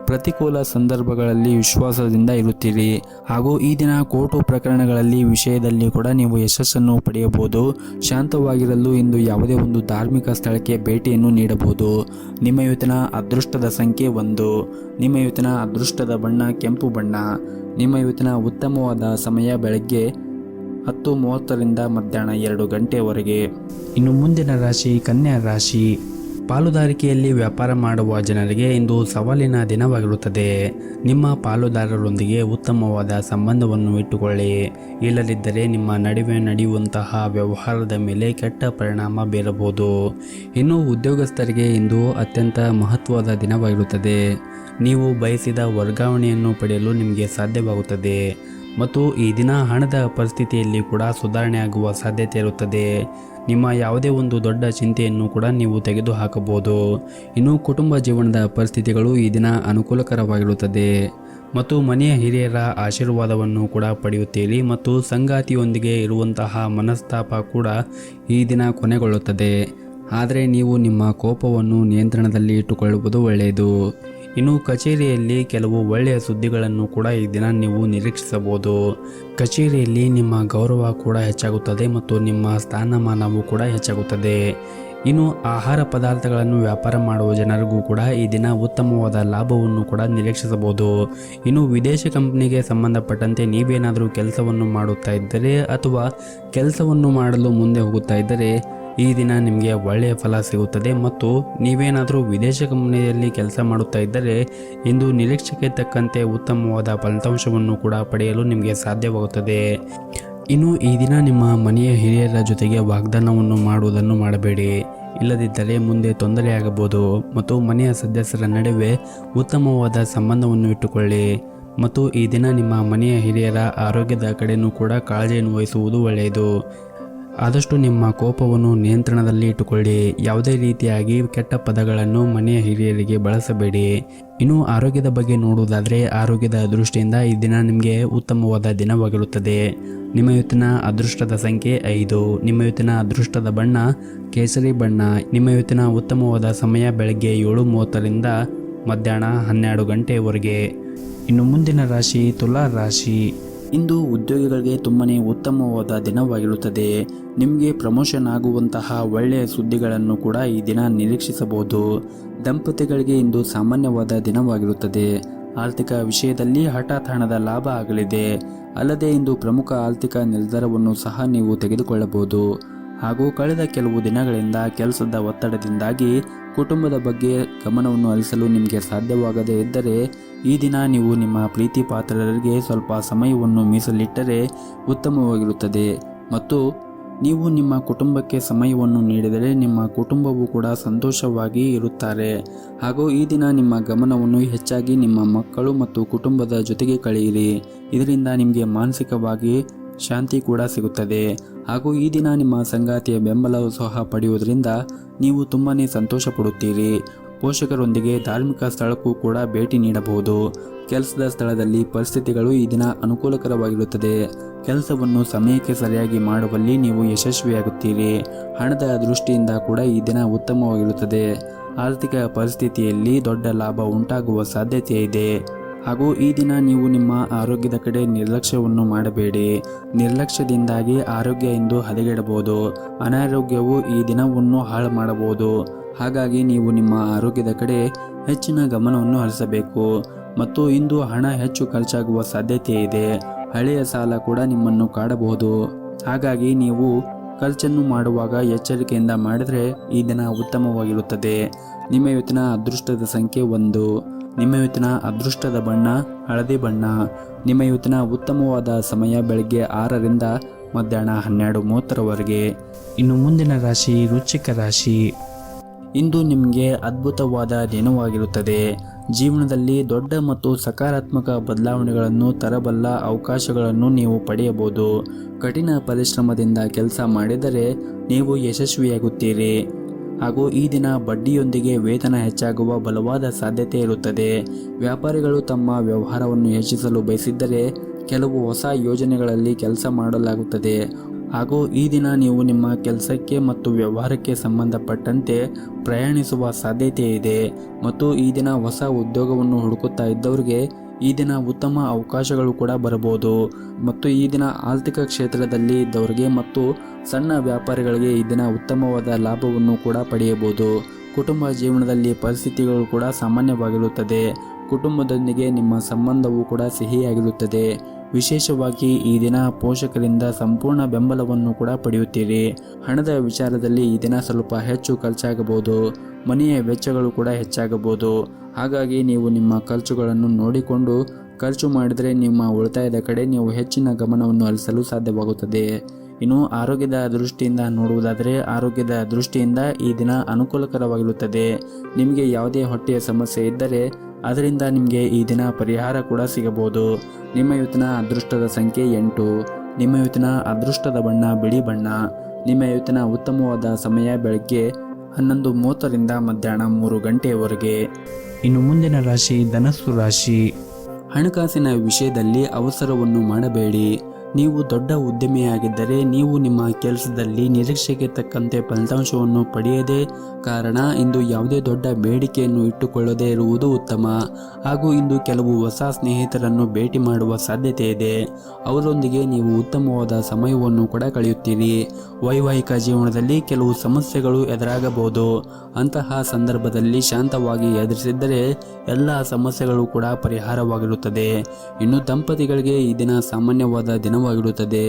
ಪ್ರತಿಕೂಲ ಸಂದರ್ಭಗಳಲ್ಲಿ ವಿಶ್ವಾಸದಿಂದ ಇರುತ್ತೀರಿ. ಹಾಗೂ ಈ ದಿನ ಕೋರ್ಟು ಪ್ರಕರಣಗಳಲ್ಲಿ ವಿಷಯದಲ್ಲಿ ಕೂಡ ನೀವು ಯಶಸ್ಸನ್ನು ಪಡೆಯಬಹುದು. ಶಾಂತವಾಗಿರಲು ಇಂದು ಯಾವುದೇ ಒಂದು ಧಾರ್ಮಿಕ ಸ್ಥಳಕ್ಕೆ ಭೇಟಿಯನ್ನು ನೀಡಬಹುದು. ನಿಮ್ಮ ಇವತ್ತಿನ ಅದೃಷ್ಟದ ಸಂಖ್ಯೆ 1. ನಿಮ್ಮ ಇವತ್ತಿನ ಅದೃಷ್ಟದ ಬಣ್ಣ ಕೆಂಪು ಬಣ್ಣ. ನಿಮ್ಮ ಇವತ್ತಿನ ಉತ್ತಮವಾದ ಸಮಯ ಬೆಳಗ್ಗೆ 10:30ರಿಂದ ಮಧ್ಯಾಹ್ನ 2 ಗಂಟೆವರೆಗೆ. ಇನ್ನು ಮುಂದಿನ ರಾಶಿ ಕನ್ಯಾ ರಾಶಿ. ಪಾಲುದಾರಿಕೆಯಲ್ಲಿ ವ್ಯಾಪಾರ ಮಾಡುವ ಜನರಿಗೆ ಇಂದು ಸವಾಲಿನ ದಿನವಾಗಿರುತ್ತದೆ. ನಿಮ್ಮ ಪಾಲುದಾರರೊಂದಿಗೆ ಉತ್ತಮವಾದ ಸಂಬಂಧವನ್ನು ಇಟ್ಟುಕೊಳ್ಳಿ. ಇಲ್ಲದಿದ್ದರೆ ನಿಮ್ಮ ನಡುವೆ ನಡೆಯುವಂತಹ ವ್ಯವಹಾರದ ಮೇಲೆ ಕೆಟ್ಟ ಪರಿಣಾಮ ಬೀರಬಹುದು. ಇನ್ನು ಉದ್ಯೋಗಸ್ಥರಿಗೆ ಇಂದು ಅತ್ಯಂತ ಮಹತ್ವದ ದಿನವಾಗಿರುತ್ತದೆ. ನೀವು ಬಯಸಿದ ವರ್ಗಾವಣೆಯನ್ನು ಪಡೆಯಲು ನಿಮಗೆ ಸಾಧ್ಯವಾಗುತ್ತದೆ ಮತ್ತು ಈ ದಿನ ಹಣದ ಪರಿಸ್ಥಿತಿಯಲ್ಲಿ ಕೂಡ ಸುಧಾರಣೆ ಆಗುವ ಸಾಧ್ಯತೆ ಇರುತ್ತದೆ. ನಿಮ್ಮ ಯಾವುದೇ ಒಂದು ದೊಡ್ಡ ಚಿಂತೆಯನ್ನು ಕೂಡ ನೀವು ತೆಗೆದುಹಾಕಬಹುದು. ಇನ್ನು ಕುಟುಂಬ ಜೀವನದ ಪರಿಸ್ಥಿತಿಗಳು ಈ ದಿನ ಅನುಕೂಲಕರವಾಗಿರುತ್ತದೆ ಮತ್ತು ಮನೆಯ ಹಿರಿಯರ ಆಶೀರ್ವಾದವನ್ನು ಕೂಡ ಪಡೆಯುತ್ತೀರಿ ಮತ್ತು ಸಂಗಾತಿಯೊಂದಿಗೆ ಇರುವಂತಹ ಮನಸ್ತಾಪ ಕೂಡ ಈ ದಿನ ಕೊನೆಗೊಳ್ಳುತ್ತದೆ. ಆದರೆ ನೀವು ನಿಮ್ಮ ಕೋಪವನ್ನು ನಿಯಂತ್ರಣದಲ್ಲಿ ಇಟ್ಟುಕೊಳ್ಳುವುದು ಒಳ್ಳೆಯದು. ಇನ್ನು ಕಚೇರಿಯಲ್ಲಿ ಕೆಲವು ಒಳ್ಳೆಯ ಸುದ್ದಿಗಳನ್ನು ಕೂಡ ಈ ದಿನ ನೀವು ನಿರೀಕ್ಷಿಸಬಹುದು. ಕಚೇರಿಯಲ್ಲಿ ನಿಮ್ಮ ಗೌರವ ಕೂಡ ಹೆಚ್ಚಾಗುತ್ತದೆ ಮತ್ತು ನಿಮ್ಮ ಸ್ಥಾನಮಾನವೂ ಕೂಡ ಹೆಚ್ಚಾಗುತ್ತದೆ. ಇನ್ನು ಆಹಾರ ಪದಾರ್ಥಗಳನ್ನು ವ್ಯಾಪಾರ ಮಾಡುವ ಜನರಿಗೂ ಕೂಡ ಈ ದಿನ ಉತ್ತಮವಾದ ಲಾಭವನ್ನು ಕೂಡ ನಿರೀಕ್ಷಿಸಬಹುದು. ಇನ್ನು ವಿದೇಶಿ ಕಂಪನಿಗೆ ಸಂಬಂಧಪಟ್ಟಂತೆ ನೀವೇನಾದರೂ ಕೆಲಸವನ್ನು ಮಾಡುತ್ತಾ ಇದ್ದರೆ ಅಥವಾ ಕೆಲಸವನ್ನು ಮಾಡಲು ಮುಂದೆ ಹೋಗುತ್ತಾ ಇದ್ದರೆ ಈ ದಿನ ನಿಮಗೆ ಒಳ್ಳೆಯ ಫಲ ಸಿಗುತ್ತದೆ. ಮತ್ತು ನೀವೇನಾದರೂ ವಿದೇಶ ಕಂಪನಿಯಲ್ಲಿ ಕೆಲಸ ಮಾಡುತ್ತಾ ಇದ್ದರೆ ಇಂದು ನಿರೀಕ್ಷೆಗೆ ತಕ್ಕಂತೆ ಉತ್ತಮವಾದ ಫಲಿತಾಂಶವನ್ನು ಕೂಡ ಪಡೆಯಲು ನಿಮಗೆ ಸಾಧ್ಯವಾಗುತ್ತದೆ. ಇನ್ನು ಈ ದಿನ ನಿಮ್ಮ ಮನೆಯ ಹಿರಿಯರ ಜೊತೆಗೆ ವಾಗ್ದಾನವನ್ನು ಮಾಡುವುದನ್ನು ಮಾಡಬೇಡಿ, ಇಲ್ಲದಿದ್ದರೆ ಮುಂದೆ ತೊಂದರೆಯಾಗಬಹುದು. ಮತ್ತು ಮನೆಯ ಸದಸ್ಯರ ನಡುವೆ ಉತ್ತಮವಾದ ಸಂಬಂಧವನ್ನು ಇಟ್ಟುಕೊಳ್ಳಿ. ಮತ್ತು ಈ ದಿನ ನಿಮ್ಮ ಮನೆಯ ಹಿರಿಯರ ಆರೋಗ್ಯದ ಕಡೆಯೂ ಕೂಡ ಕಾಳಜಿಯನ್ನು ವಹಿಸುವುದು ಒಳ್ಳೆಯದು. ಆದಷ್ಟು ನಿಮ್ಮ ಕೋಪವನ್ನು ನಿಯಂತ್ರಣದಲ್ಲಿ ಇಟ್ಟುಕೊಳ್ಳಿ. ಯಾವುದೇ ರೀತಿಯಾಗಿ ಕೆಟ್ಟ ಪದಗಳನ್ನು ಮನೆಯ ಹಿರಿಯರಿಗೆ ಬಳಸಬೇಡಿ. ಇನ್ನು ಆರೋಗ್ಯದ ಬಗ್ಗೆ ನೋಡುವುದಾದರೆ ಆರೋಗ್ಯದ ದೃಷ್ಟಿಯಿಂದ ಈ ದಿನ ನಿಮಗೆ ಉತ್ತಮವಾದ ದಿನವಾಗಿರುತ್ತದೆ. ನಿಮ್ಮ ಇವತ್ತಿನ ಅದೃಷ್ಟದ ಸಂಖ್ಯೆ 5. ನಿಮ್ಮ ಇವತ್ತಿನ ಅದೃಷ್ಟದ ಬಣ್ಣ ಕೇಸರಿ ಬಣ್ಣ. ನಿಮ್ಮ ಇವತ್ತಿನ ಉತ್ತಮವಾದ ಸಮಯ ಬೆಳಗ್ಗೆ 7:30ರಿಂದ ಮಧ್ಯಾಹ್ನ 12 ಗಂಟೆಯವರೆಗೆ. ಇನ್ನು ಮುಂದಿನ ರಾಶಿ ತುಲಾ ರಾಶಿ. ಇಂದು ಉದ್ಯೋಗಿಗಳಿಗೆ ತುಂಬನೇ ಉತ್ತಮವಾದ ದಿನವಾಗಿರುತ್ತದೆ. ನಿಮಗೆ ಪ್ರಮೋಷನ್ ಆಗುವಂತಹ ಒಳ್ಳೆಯ ಸುದ್ದಿಗಳನ್ನು ಕೂಡ ಈ ದಿನ ನಿರೀಕ್ಷಿಸಬಹುದು. ದಂಪತಿಗಳಿಗೆ ಇಂದು ಸಾಮಾನ್ಯವಾದ ದಿನವಾಗಿರುತ್ತದೆ. ಆರ್ಥಿಕ ವಿಷಯದಲ್ಲಿ ಹಠಾತ್ ಹಣದ ಲಾಭ ಆಗಲಿದೆ. ಅಲ್ಲದೆ ಇಂದು ಪ್ರಮುಖ ಆರ್ಥಿಕ ನಿರ್ಧಾರವನ್ನು ಸಹ ನೀವು ತೆಗೆದುಕೊಳ್ಳಬಹುದು. ಹಾಗೂ ಕಳೆದ ಕೆಲವು ದಿನಗಳಿಂದ ಕೆಲಸದ ಒತ್ತಡದಿಂದಾಗಿ ಕುಟುಂಬದ ಬಗ್ಗೆ ಗಮನವನ್ನು ಹರಿಸಲು ನಿಮಗೆ ಸಾಧ್ಯವಾಗದೇ ಇದ್ದರೆ ಈ ದಿನ ನೀವು ನಿಮ್ಮ ಪ್ರೀತಿ ಪಾತ್ರರಿಗೆ ಸ್ವಲ್ಪ ಸಮಯವನ್ನು ಮೀಸಲಿಟ್ಟರೆ ಉತ್ತಮವಾಗಿರುತ್ತದೆ. ಮತ್ತು ನೀವು ನಿಮ್ಮ ಕುಟುಂಬಕ್ಕೆ ಸಮಯವನ್ನು ನೀಡಿದರೆ ನಿಮ್ಮ ಕುಟುಂಬವು ಕೂಡ ಸಂತೋಷವಾಗಿ ಇರುತ್ತಾರೆ. ಹಾಗೂ ಈ ದಿನ ನಿಮ್ಮ ಗಮನವನ್ನು ಹೆಚ್ಚಾಗಿ ನಿಮ್ಮ ಮಕ್ಕಳು ಮತ್ತು ಕುಟುಂಬದ ಜೊತೆಗೆ ಕಳೆಯಿರಿ. ಇದರಿಂದ ನಿಮಗೆ ಮಾನಸಿಕವಾಗಿ ಶಾಂತಿ ಕೂಡ ಸಿಗುತ್ತದೆ. ಹಾಗೂ ಈ ದಿನ ನಿಮ್ಮ ಸಂಗಾತಿಯ ಬೆಂಬಲವು ಸಹ ಪಡೆಯುವುದರಿಂದ ನೀವು ತುಂಬಾ ಸಂತೋಷ ಪಡುತ್ತೀರಿ. ಪೋಷಕರೊಂದಿಗೆ ಧಾರ್ಮಿಕ ಸ್ಥಳಕ್ಕೂ ಕೂಡ ಭೇಟಿ ನೀಡಬಹುದು. ಕೆಲಸದ ಸ್ಥಳದಲ್ಲಿ ಪರಿಸ್ಥಿತಿಗಳು ಈ ದಿನ ಅನುಕೂಲಕರವಾಗಿರುತ್ತದೆ. ಕೆಲಸವನ್ನು ಸಮಯಕ್ಕೆ ಸರಿಯಾಗಿ ಮಾಡುವಲ್ಲಿ ನೀವು ಯಶಸ್ವಿಯಾಗುತ್ತೀರಿ. ಹಣದ ದೃಷ್ಟಿಯಿಂದ ಕೂಡ ಈ ದಿನ ಉತ್ತಮವಾಗಿರುತ್ತದೆ. ಆರ್ಥಿಕ ಪರಿಸ್ಥಿತಿಯಲ್ಲಿ ದೊಡ್ಡ ಲಾಭ ಉಂಟಾಗುವ ಸಾಧ್ಯತೆ ಇದೆ. ಹಾಗೂ ಈ ದಿನ ನೀವು ನಿಮ್ಮ ಆರೋಗ್ಯದ ಕಡೆ ನಿರ್ಲಕ್ಷ್ಯವನ್ನು ಮಾಡಬೇಡಿ. ನಿರ್ಲಕ್ಷ್ಯದಿಂದಾಗಿ ಆರೋಗ್ಯ ಇಂದು ಹದಗೆಡಬಹುದು. ಅನಾರೋಗ್ಯವು ಈ ದಿನವನ್ನು ಹಾಳು ಮಾಡಬಹುದು. ಹಾಗಾಗಿ ನೀವು ನಿಮ್ಮ ಆರೋಗ್ಯದ ಕಡೆ ಹೆಚ್ಚಿನ ಗಮನವನ್ನು ಹರಿಸಬೇಕು. ಮತ್ತು ಇಂದು ಹಣ ಹೆಚ್ಚು ಖರ್ಚಾಗುವ ಸಾಧ್ಯತೆ ಇದೆ. ಹಳೆಯ ಸಾಲ ಕೂಡ ನಿಮ್ಮನ್ನು ಕಾಡಬಹುದು. ಹಾಗಾಗಿ ನೀವು ಖರ್ಚನ್ನು ಮಾಡುವಾಗ ಎಚ್ಚರಿಕೆಯಿಂದ ಮಾಡಿದರೆ ಈ ದಿನ ಉತ್ತಮವಾಗಿರುತ್ತದೆ. ನಿಮ್ಮ ಇವತ್ತಿನ ಅದೃಷ್ಟದ ಸಂಖ್ಯೆ 1. ನಿಮ್ಮ ಇವತ್ತಿನ ಅದೃಷ್ಟದ ಬಣ್ಣ ಹಳದಿ ಬಣ್ಣ. ನಿಮ್ಮ ಇವತ್ತಿನ ಉತ್ತಮವಾದ ಸಮಯ ಬೆಳಗ್ಗೆ 6ರಿಂದ ಮಧ್ಯಾಹ್ನ 12:30ರವರೆಗೆ. ಇನ್ನು ಮುಂದಿನ ರಾಶಿ ವೃಶ್ಚಿಕ ರಾಶಿ. ಇಂದು ನಿಮಗೆ ಅದ್ಭುತವಾದ ದಿನವಾಗಿರುತ್ತದೆ. ಜೀವನದಲ್ಲಿ ದೊಡ್ಡ ಮತ್ತು ಸಕಾರಾತ್ಮಕ ಬದಲಾವಣೆಗಳನ್ನು ತರಬಲ್ಲ ಅವಕಾಶಗಳನ್ನು ನೀವು ಪಡೆಯಬಹುದು. ಕಠಿಣ ಪರಿಶ್ರಮದಿಂದ ಕೆಲಸ ಮಾಡಿದರೆ ನೀವು ಯಶಸ್ವಿಯಾಗುತ್ತೀರಿ. ಹಾಗೂ ಈ ದಿನ ಬಡ್ಡಿಯೊಂದಿಗೆ ವೇತನ ಹೆಚ್ಚಾಗುವ ಬಲವಾದ ಸಾಧ್ಯತೆ ಇರುತ್ತದೆ. ವ್ಯಾಪಾರಿಗಳು ತಮ್ಮ ವ್ಯವಹಾರವನ್ನು ಹೆಚ್ಚಿಸಲು ಬಯಸಿದ್ದರೆ ಕೆಲವು ಹೊಸ ಯೋಜನೆಗಳಲ್ಲಿ ಕೆಲಸ ಮಾಡಲಾಗುತ್ತದೆ. ಹಾಗೂ ಈ ದಿನ ನೀವು ನಿಮ್ಮ ಕೆಲಸಕ್ಕೆ ಮತ್ತು ವ್ಯವಹಾರಕ್ಕೆ ಸಂಬಂಧಪಟ್ಟಂತೆ ಪ್ರಯಾಣಿಸುವ ಸಾಧ್ಯತೆ ಇದೆ. ಮತ್ತು ಈ ದಿನ ಹೊಸ ಉದ್ಯೋಗವನ್ನು ಹುಡುಕುತ್ತಾ ಇದ್ದವರಿಗೆ ಈ ದಿನ ಉತ್ತಮ ಅವಕಾಶಗಳು ಕೂಡ ಬರಬಹುದು. ಮತ್ತು ಈ ದಿನ ಆರ್ಥಿಕ ಕ್ಷೇತ್ರದಲ್ಲಿ ಇದ್ದವರಿಗೆ ಮತ್ತು ಸಣ್ಣ ವ್ಯಾಪಾರಿಗಳಿಗೆ ಈ ದಿನ ಉತ್ತಮವಾದ ಲಾಭವನ್ನು ಕೂಡ ಪಡೆಯಬಹುದು. ಕುಟುಂಬ ಜೀವನದಲ್ಲಿ ಪರಿಸ್ಥಿತಿಗಳು ಕೂಡ ಸಾಮಾನ್ಯವಾಗಿರುತ್ತದೆ. ಕುಟುಂಬದೊಂದಿಗೆ ನಿಮ್ಮ ಸಂಬಂಧವೂ ಕೂಡ ಸಿಹಿಯಾಗಿರುತ್ತದೆ. ವಿಶೇಷವಾಗಿ ಈ ದಿನ ಪೋಷಕರಿಂದ ಸಂಪೂರ್ಣ ಬೆಂಬಲವನ್ನು ಕೂಡ ಪಡೆಯುತ್ತೀರಿ. ಹಣದ ವಿಚಾರದಲ್ಲಿ ಈ ದಿನ ಸ್ವಲ್ಪ ಹೆಚ್ಚು ಖರ್ಚಾಗಬಹುದು. ಮನೆಯ ವೆಚ್ಚಗಳು ಕೂಡ ಹೆಚ್ಚಾಗಬಹುದು. ಹಾಗಾಗಿ ನೀವು ನಿಮ್ಮ ಖರ್ಚುಗಳನ್ನು ನೋಡಿಕೊಂಡು ಖರ್ಚು ಮಾಡಿದರೆ ನಿಮ್ಮ ಉಳಿತಾಯದ ಕಡೆ ನೀವು ಹೆಚ್ಚಿನ ಗಮನವನ್ನು ಹರಿಸಲು ಸಾಧ್ಯವಾಗುತ್ತದೆ. ಇನ್ನು ಆರೋಗ್ಯದ ದೃಷ್ಟಿಯಿಂದ ನೋಡುವುದಾದರೆ ಆರೋಗ್ಯದ ದೃಷ್ಟಿಯಿಂದ ಈ ದಿನ ಅನುಕೂಲಕರವಾಗಿರುತ್ತದೆ. ನಿಮಗೆ ಯಾವುದೇ ಹೊಟ್ಟೆಯ ಸಮಸ್ಯೆ ಇದ್ದರೆ ಅದರಿಂದ ನಿಮಗೆ ಈ ದಿನ ಪರಿಹಾರ ಕೂಡ ಸಿಗಬಹುದು. ನಿಮ್ಮ ಇವತ್ತಿನ ಅದೃಷ್ಟದ ಸಂಖ್ಯೆ 8. ನಿಮ್ಮ ಇವತ್ತಿನ ಅದೃಷ್ಟದ ಬಣ್ಣ ಬಿಳಿ ಬಣ್ಣ. ನಿಮ್ಮ ಇವತ್ತಿನ ಉತ್ತಮವಾದ ಸಮಯ ಬೆಳಗ್ಗೆ 11:30ರಿಂದ ಮಧ್ಯಾಹ್ನ 3 ಗಂಟೆಯವರೆಗೆ. ಇನ್ನು ಮುಂದಿನ ರಾಶಿ ಧನಸ್ಸು ರಾಶಿ. ಹಣಕಾಸಿನ ವಿಷಯದಲ್ಲಿ ಅವಸರವನ್ನು ಮಾಡಬೇಡಿ. ನೀವು ದೊಡ್ಡ ಉದ್ಯಮಿಯಾಗಿದ್ದರೆ ನೀವು ನಿಮ್ಮ ಕೆಲಸದಲ್ಲಿ ನಿರೀಕ್ಷೆಗೆ ತಕ್ಕಂತೆ ಫಲಿತಾಂಶವನ್ನು ಪಡೆಯದೇ ಕಾರಣ ಇಂದು ಯಾವುದೇ ದೊಡ್ಡ ಬೇಡಿಕೆಯನ್ನು ಇಟ್ಟುಕೊಳ್ಳದೇ ಇರುವುದು ಉತ್ತಮ. ಹಾಗೂ ಇಂದು ಕೆಲವು ಹೊಸ ಸ್ನೇಹಿತರನ್ನು ಭೇಟಿ ಮಾಡುವ ಸಾಧ್ಯತೆ ಇದೆ. ಅವರೊಂದಿಗೆ ನೀವು ಉತ್ತಮವಾದ ಸಮಯವನ್ನು ಕೂಡ ಕಳೆಯುತ್ತೀರಿ. ವೈವಾಹಿಕ ಜೀವನದಲ್ಲಿ ಕೆಲವು ಸಮಸ್ಯೆಗಳು ಎದುರಾಗಬಹುದು. ಅಂತಹ ಸಂದರ್ಭದಲ್ಲಿ ಶಾಂತವಾಗಿ ಎದುರಿಸಿದ್ದರೆ ಎಲ್ಲ ಸಮಸ್ಯೆಗಳು ಕೂಡ ಪರಿಹಾರವಾಗಿರುತ್ತದೆ. ಇನ್ನು ದಂಪತಿಗಳಿಗೆ ಈ ದಿನ ಸಾಮಾನ್ಯವಾದ ದಿನವಾಗಿರುತ್ತದೆ.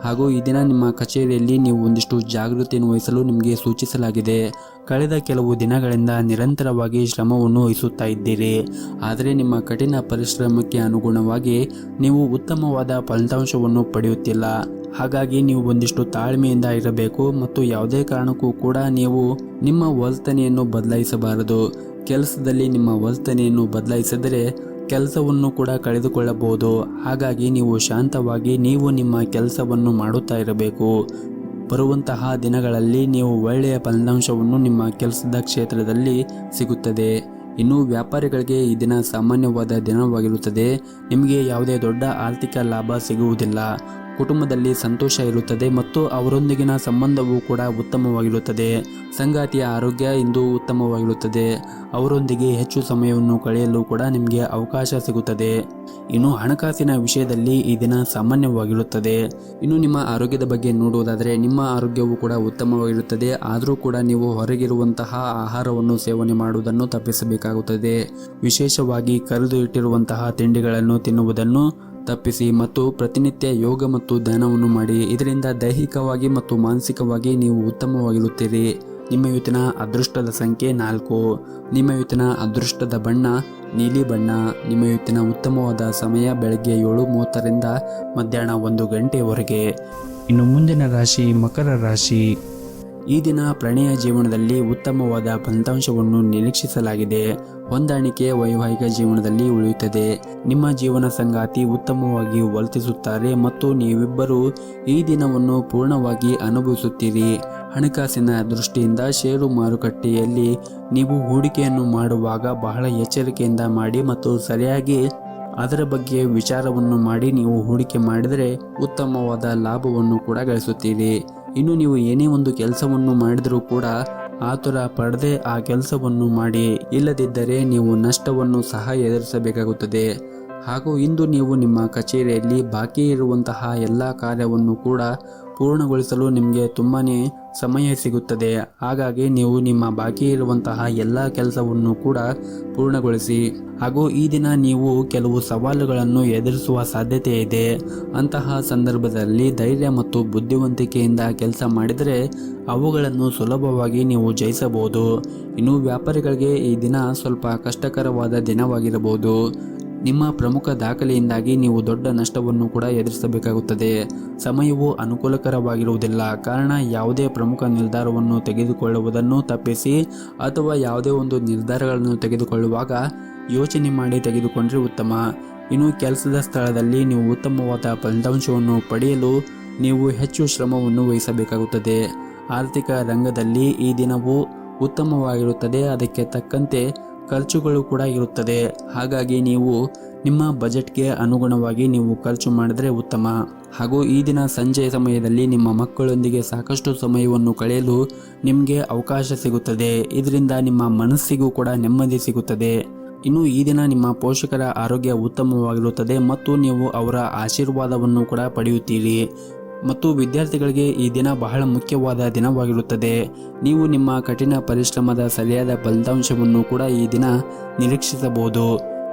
ಹಾಗೂ ಈ ದಿನ ನಿಮ್ಮ ಕಚೇರಿಯಲ್ಲಿ ನೀವು ಒಂದಿಷ್ಟು ಜಾಗೃತಿಯನ್ನು ವಹಿಸಲು ನಿಮಗೆ ಸೂಚಿಸಲಾಗಿದೆ. ಕಳೆದ ಕೆಲವು ದಿನಗಳಿಂದ ನಿರಂತರವಾಗಿ ಶ್ರಮವನ್ನು ವಹಿಸುತ್ತಾ ಇದ್ದೀರಿ. ಆದರೆ ನಿಮ್ಮ ಕಠಿಣ ಪರಿಶ್ರಮಕ್ಕೆ ಅನುಗುಣವಾಗಿ ನೀವು ಉತ್ತಮವಾದ ಫಲಿತಾಂಶವನ್ನು ಪಡೆಯುತ್ತಿಲ್ಲ. ಹಾಗಾಗಿ ನೀವು ಒಂದಿಷ್ಟು ತಾಳ್ಮೆಯಿಂದ ಇರಬೇಕು ಮತ್ತು ಯಾವುದೇ ಕಾರಣಕ್ಕೂ ಕೂಡ ನೀವು ನಿಮ್ಮ ವರ್ತನೆಯನ್ನು ಬದಲಾಯಿಸಬಾರದು. ಕೆಲಸದಲ್ಲಿ ನಿಮ್ಮ ವರ್ತನೆಯನ್ನು ಬದಲಾಯಿಸಿದರೆ ಕೆಲಸವನ್ನು ಕೂಡ ಕಳೆದುಕೊಳ್ಳಬಹುದು. ಹಾಗಾಗಿ ನೀವು ಶಾಂತವಾಗಿ ನೀವು ನಿಮ್ಮ ಕೆಲಸವನ್ನು ಮಾಡುತ್ತಾ ಇರಬೇಕು. ಬರುವಂತಹ ದಿನಗಳಲ್ಲಿ ನೀವು ಒಳ್ಳೆಯ ಫಲಿತಾಂಶವನ್ನು ನಿಮ್ಮ ಕೆಲಸದ ಕ್ಷೇತ್ರದಲ್ಲಿ ಸಿಗುತ್ತದೆ. ಇನ್ನು ವ್ಯಾಪಾರಿಗಳಿಗೆ ಈ ದಿನ ಸಾಮಾನ್ಯವಾದ ದಿನವಾಗಿರುತ್ತದೆ. ನಿಮಗೆ ಯಾವುದೇ ದೊಡ್ಡ ಆರ್ಥಿಕ ಲಾಭ ಸಿಗುವುದಿಲ್ಲ. ಕುಟುಂಬದಲ್ಲಿ ಸಂತೋಷ ಇರುತ್ತದೆ ಮತ್ತು ಅವರೊಂದಿಗಿನ ಸಂಬಂಧವೂ ಕೂಡ ಉತ್ತಮವಾಗಿರುತ್ತದೆ. ಸಂಗಾತಿಯ ಆರೋಗ್ಯ ಇಂದು ಉತ್ತಮವಾಗಿರುತ್ತದೆ. ಅವರೊಂದಿಗೆ ಹೆಚ್ಚು ಸಮಯವನ್ನು ಕಳೆಯಲು ಕೂಡ ನಿಮಗೆ ಅವಕಾಶ ಸಿಗುತ್ತದೆ. ಇನ್ನು ಹಣಕಾಸಿನ ವಿಷಯದಲ್ಲಿ ಈ ದಿನ ಸಾಮಾನ್ಯವಾಗಿರುತ್ತದೆ. ಇನ್ನು ನಿಮ್ಮ ಆರೋಗ್ಯದ ಬಗ್ಗೆ ನೋಡುವುದಾದರೆ ನಿಮ್ಮ ಆರೋಗ್ಯವು ಕೂಡ ಉತ್ತಮವಾಗಿರುತ್ತದೆ. ಆದರೂ ಕೂಡ ನೀವು ಹೊರಗಿರುವಂತಹ ಆಹಾರವನ್ನು ಸೇವನೆ ಮಾಡುವುದನ್ನು ತಪ್ಪಿಸಬೇಕಾಗುತ್ತದೆ. ವಿಶೇಷವಾಗಿ ಕರೆದು ಇಟ್ಟಿರುವಂತಹ ತಿಂಡಿಗಳನ್ನು ತಿನ್ನುವುದನ್ನು ತಪ್ಪಿಸಿ ಮತ್ತು ಪ್ರತಿನಿತ್ಯ ಯೋಗ ಮತ್ತು ಧ್ಯಾನವನ್ನು ಮಾಡಿ. ಇದರಿಂದ ದೈಹಿಕವಾಗಿ ಮತ್ತು ಮಾನಸಿಕವಾಗಿ ನೀವು ಉತ್ತಮವಾಗಿರುತ್ತೀರಿ. ನಿಮ್ಮ ಇವತ್ತಿನ ಅದೃಷ್ಟದ ಸಂಖ್ಯೆ 4. ನಿಮ್ಮ ಇವತ್ತಿನ ಅದೃಷ್ಟದ ಬಣ್ಣ ನೀಲಿ ಬಣ್ಣ. ನಿಮ್ಮ ಇವತ್ತಿನ ಉತ್ತಮವಾದ ಸಮಯ ಬೆಳಗ್ಗೆ 7:30ರಿಂದ ಮಧ್ಯಾಹ್ನ 1 ಗಂಟೆವರೆಗೆ. ಇನ್ನು ಮುಂದಿನ ರಾಶಿ ಮಕರ ರಾಶಿ. ಈ ದಿನ ಪ್ರಣಯ ಜೀವನದಲ್ಲಿ ಉತ್ತಮವಾದ ಫಲಿತಾಂಶವನ್ನು ನಿರೀಕ್ಷಿಸಲಾಗಿದೆ. ಹೊಂದಾಣಿಕೆ ವೈವಾಹಿಕ ಜೀವನದಲ್ಲಿ ಉಳಿಯುತ್ತದೆ. ನಿಮ್ಮ ಜೀವನ ಸಂಗಾತಿ ಉತ್ತಮವಾಗಿ ವರ್ತಿಸುತ್ತಾರೆ ಮತ್ತು ನೀವಿಬ್ಬರು ಈ ದಿನವನ್ನು ಪೂರ್ಣವಾಗಿ ಅನುಭವಿಸುತ್ತೀರಿ. ಹಣಕಾಸಿನ ದೃಷ್ಟಿಯಿಂದ ಷೇರು ಮಾರುಕಟ್ಟೆಯಲ್ಲಿ ನೀವು ಹೂಡಿಕೆಯನ್ನು ಮಾಡುವಾಗ ಬಹಳ ಎಚ್ಚರಿಕೆಯಿಂದ ಮಾಡಿ ಮತ್ತು ಸರಿಯಾಗಿ ಅದರ ಬಗ್ಗೆ ವಿಚಾರವನ್ನು ಮಾಡಿ ನೀವು ಹೂಡಿಕೆ ಮಾಡಿದರೆ ಉತ್ತಮವಾದ ಲಾಭವನ್ನು ಕೂಡ ಗಳಿಸುತ್ತೀರಿ. ಇನ್ನು ನೀವು ಏನೇ ಒಂದು ಕೆಲಸವನ್ನು ಮಾಡಿದರೂ ಕೂಡ ಆತುರ ಪಡದೆ ಆ ಕೆಲಸವನ್ನು ಮಾಡಿ. ಇಲ್ಲದಿದ್ದರೆ ನೀವು ನಷ್ಟವನ್ನು ಸಹ ಎದುರಿಸಬೇಕಾಗುತ್ತದೆ. ಹಾಗೂ ಇಂದು ನೀವು ನಿಮ್ಮ ಕಚೇರಿಯಲ್ಲಿ ಬಾಕಿ ಇರುವಂತಹ ಎಲ್ಲ ಕಾರ್ಯವನ್ನು ಕೂಡ ಪೂರ್ಣಗೊಳಿಸಲು ನಿಮಗೆ ತುಂಬಾನೇ ಸಮಯ ಸಿಗುತ್ತದೆ. ಹಾಗಾಗಿ ನೀವು ನಿಮ್ಮ ಬಾಕಿ ಇರುವಂತಹ ಎಲ್ಲ ಕೆಲಸವನ್ನು ಕೂಡ ಪೂರ್ಣಗೊಳಿಸಿ. ಹಾಗೂ ಈ ದಿನ ನೀವು ಕೆಲವು ಸವಾಲುಗಳನ್ನು ಎದುರಿಸುವ ಸಾಧ್ಯತೆ ಇದೆ. ಅಂತಹ ಸಂದರ್ಭದಲ್ಲಿ ಧೈರ್ಯ ಮತ್ತು ಬುದ್ಧಿವಂತಿಕೆಯಿಂದ ಕೆಲಸ ಮಾಡಿದರೆ ಅವುಗಳನ್ನು ಸುಲಭವಾಗಿ ನೀವು ಜಯಿಸಬಹುದು. ಇನ್ನು ವ್ಯಾಪಾರಿಗಳಿಗೆ ಈ ದಿನ ಸ್ವಲ್ಪ ಕಷ್ಟಕರವಾದ ದಿನವಾಗಿರಬಹುದು. ನಿಮ್ಮ ಪ್ರಮುಖ ದಾಖಲೆಯಿಂದಾಗಿ ನೀವು ದೊಡ್ಡ ನಷ್ಟವನ್ನು ಕೂಡ ಎದುರಿಸಬೇಕಾಗುತ್ತದೆ. ಸಮಯವು ಅನುಕೂಲಕರವಾಗಿರುವುದಿಲ್ಲ. ಕಾರಣ ಯಾವುದೇ ಪ್ರಮುಖ ನಿರ್ಧಾರವನ್ನು ತೆಗೆದುಕೊಳ್ಳುವುದನ್ನು ತಪ್ಪಿಸಿ ಅಥವಾ ಯಾವುದೇ ಒಂದು ನಿರ್ಧಾರಗಳನ್ನು ತೆಗೆದುಕೊಳ್ಳುವಾಗ ಯೋಚನೆ ಮಾಡಿ ತೆಗೆದುಕೊಂಡ್ರೆ ಉತ್ತಮ. ಇನ್ನು ಕೆಲಸದ ಸ್ಥಳದಲ್ಲಿ ನೀವು ಉತ್ತಮವಾದ ಫಲಿತಾಂಶವನ್ನು ಪಡೆಯಲು ನೀವು ಹೆಚ್ಚು ಶ್ರಮವನ್ನು ವಹಿಸಬೇಕಾಗುತ್ತದೆ. ಆರ್ಥಿಕ ರಂಗದಲ್ಲಿ ಈ ದಿನವು ಉತ್ತಮವಾಗಿರುತ್ತದೆ. ಅದಕ್ಕೆ ತಕ್ಕಂತೆ ಖರ್ಚುಗಳು ಕೂಡ ಇರುತ್ತದೆ. ಹಾಗಾಗಿ ನೀವು ನಿಮ್ಮ ಬಜೆಟ್ಗೆ ಅನುಗುಣವಾಗಿ ನೀವು ಖರ್ಚು ಮಾಡಿದರೆ ಉತ್ತಮ. ಹಾಗೂ ಈ ದಿನ ಸಂಜೆಯ ಸಮಯದಲ್ಲಿ ನಿಮ್ಮ ಮಕ್ಕಳೊಂದಿಗೆ ಸಾಕಷ್ಟು ಸಮಯವನ್ನು ಕಳೆಯಲು ನಿಮಗೆ ಅವಕಾಶ ಸಿಗುತ್ತದೆ. ಇದರಿಂದ ನಿಮ್ಮ ಮನಸ್ಸಿಗೂ ಕೂಡ ನೆಮ್ಮದಿ ಸಿಗುತ್ತದೆ. ಇನ್ನು ಈ ದಿನ ನಿಮ್ಮ ಪೋಷಕರ ಆರೋಗ್ಯ ಉತ್ತಮವಾಗಿರುತ್ತದೆ ಮತ್ತು ನೀವು ಅವರ ಆಶೀರ್ವಾದವನ್ನು ಕೂಡ ಪಡೆಯುತ್ತೀರಿ. ಮತ್ತು ವಿದ್ಯಾರ್ಥಿಗಳಿಗೆ ಈ ದಿನ ಬಹಳ ಮುಖ್ಯವಾದ ದಿನವಾಗಿರುತ್ತದೆ. ನೀವು ನಿಮ್ಮ ಕಠಿಣ ಪರಿಶ್ರಮದ ಸರಿಯಾದ ಫಲಿತಾಂಶವನ್ನು ಕೂಡ ಈ ದಿನ ನಿರೀಕ್ಷಿಸಬಹುದು.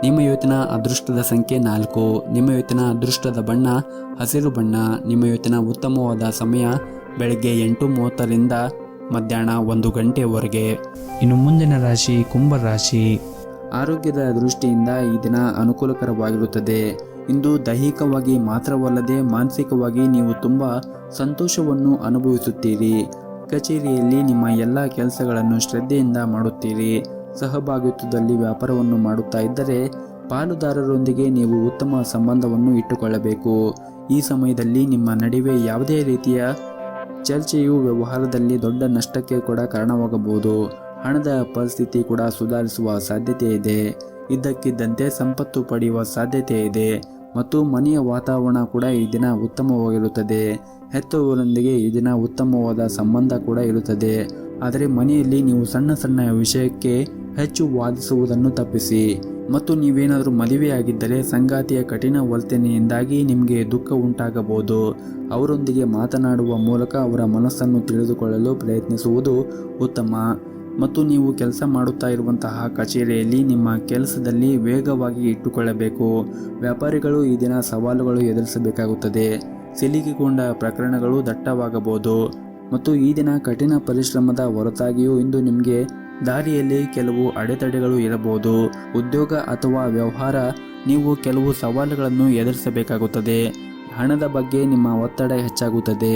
ನಿಮ್ಮ ಇವತ್ತಿನ ಅದೃಷ್ಟದ ಸಂಖ್ಯೆ 4. ನಿಮ್ಮ ಇವತ್ತಿನ ಅದೃಷ್ಟದ ಬಣ್ಣ ಹಸಿರು ಬಣ್ಣ. ನಿಮ್ಮ ಇವತ್ತಿನ ಉತ್ತಮವಾದ ಸಮಯ ಬೆಳಗ್ಗೆ 8:30ರಿಂದ ಮಧ್ಯಾಹ್ನ 1 ಗಂಟೆವರೆಗೆ. ಇನ್ನು ಮುಂದಿನ ರಾಶಿ ಕುಂಭ ರಾಶಿ. ಆರೋಗ್ಯದ ದೃಷ್ಟಿಯಿಂದ ಈ ದಿನ ಅನುಕೂಲಕರವಾಗಿರುತ್ತದೆ. ಇಂದು ದೈಹಿಕವಾಗಿ ಮಾತ್ರವಲ್ಲದೆ ಮಾನಸಿಕವಾಗಿ ನೀವು ತುಂಬ ಸಂತೋಷವನ್ನು ಅನುಭವಿಸುತ್ತೀರಿ. ಕಚೇರಿಯಲ್ಲಿ ನಿಮ್ಮ ಎಲ್ಲ ಕೆಲಸಗಳನ್ನು ಶ್ರದ್ಧೆಯಿಂದ ಮಾಡುತ್ತೀರಿ. ಸಹಭಾಗಿತ್ವದಲ್ಲಿ ವ್ಯಾಪಾರವನ್ನು ಮಾಡುತ್ತಾ ಇದ್ದರೆ ಪಾಲುದಾರರೊಂದಿಗೆ ನೀವು ಉತ್ತಮ ಸಂಬಂಧವನ್ನು ಇಟ್ಟುಕೊಳ್ಳಬೇಕು. ಈ ಸಮಯದಲ್ಲಿ ನಿಮ್ಮ ನಡುವೆ ಯಾವುದೇ ರೀತಿಯ ಚರ್ಚೆಯು ವ್ಯವಹಾರದಲ್ಲಿ ದೊಡ್ಡ ನಷ್ಟಕ್ಕೆ ಕೂಡ ಕಾರಣವಾಗಬಹುದು. ಹಣದ ಪರಿಸ್ಥಿತಿ ಕೂಡ ಸುಧಾರಿಸುವ ಸಾಧ್ಯತೆ ಇದೆ. ಇದ್ದಕ್ಕಿದ್ದಂತೆ ಸಂಪತ್ತು ಪಡೆಯುವ ಸಾಧ್ಯತೆ ಇದೆ ಮತ್ತು ಮನೆಯ ವಾತಾವರಣ ಕೂಡ ಈ ದಿನ ಉತ್ತಮವಾಗಿರುತ್ತದೆ. ಹೆತ್ತವರೊಂದಿಗೆ ಈ ದಿನ ಉತ್ತಮವಾದ ಸಂಬಂಧ ಕೂಡ ಇರುತ್ತದೆ. ಆದರೆ ಮನೆಯಲ್ಲಿ ನೀವು ಸಣ್ಣ ಸಣ್ಣ ವಿಷಯಕ್ಕೆ ಹೆಚ್ಚು ವಾದಿಸುವುದನ್ನು ತಪ್ಪಿಸಿ. ಮತ್ತು ನೀವೇನಾದರೂ ಮದುವೆಯಾಗಿದ್ದರೆ ಸಂಗಾತಿಯ ಕಠಿಣ ವರ್ತನೆಯಿಂದಾಗಿ ನಿಮಗೆ ದುಃಖ ಉಂಟಾಗಬಹುದು. ಅವರೊಂದಿಗೆ ಮಾತನಾಡುವ ಮೂಲಕ ಅವರ ಮನಸ್ಸನ್ನು ತಿಳಿದುಕೊಳ್ಳಲು ಪ್ರಯತ್ನಿಸುವುದು ಉತ್ತಮ. ಮತ್ತು ನೀವು ಕೆಲಸ ಮಾಡುತ್ತಾ ಇರುವಂತಹ ಕಚೇರಿಯಲ್ಲಿ ನಿಮ್ಮ ಕೆಲಸದಲ್ಲಿ ವೇಗವಾಗಿ ಇಟ್ಟುಕೊಳ್ಳಬೇಕು. ವ್ಯಾಪಾರಿಗಳು ಈ ದಿನ ಸವಾಲುಗಳು ಎದುರಿಸಬೇಕಾಗುತ್ತದೆ. ಸಿಲುಕಿಕೊಂಡ ಪ್ರಕರಣಗಳು ದಟ್ಟವಾಗಬಹುದು ಮತ್ತು ಈ ದಿನ ಕಠಿಣ ಪರಿಶ್ರಮದ ಹೊರತಾಗಿಯೂ ಇಂದು ನಿಮಗೆ ದಾರಿಯಲ್ಲಿ ಕೆಲವು ಅಡೆತಡೆಗಳು ಇರಬಹುದು. ಉದ್ಯೋಗ ಅಥವಾ ವ್ಯವಹಾರ ನೀವು ಕೆಲವು ಸವಾಲುಗಳನ್ನು ಎದುರಿಸಬೇಕಾಗುತ್ತದೆ. ಹಣದ ಬಗ್ಗೆ ನಿಮ್ಮ ಒತ್ತಡ ಹೆಚ್ಚಾಗುತ್ತದೆ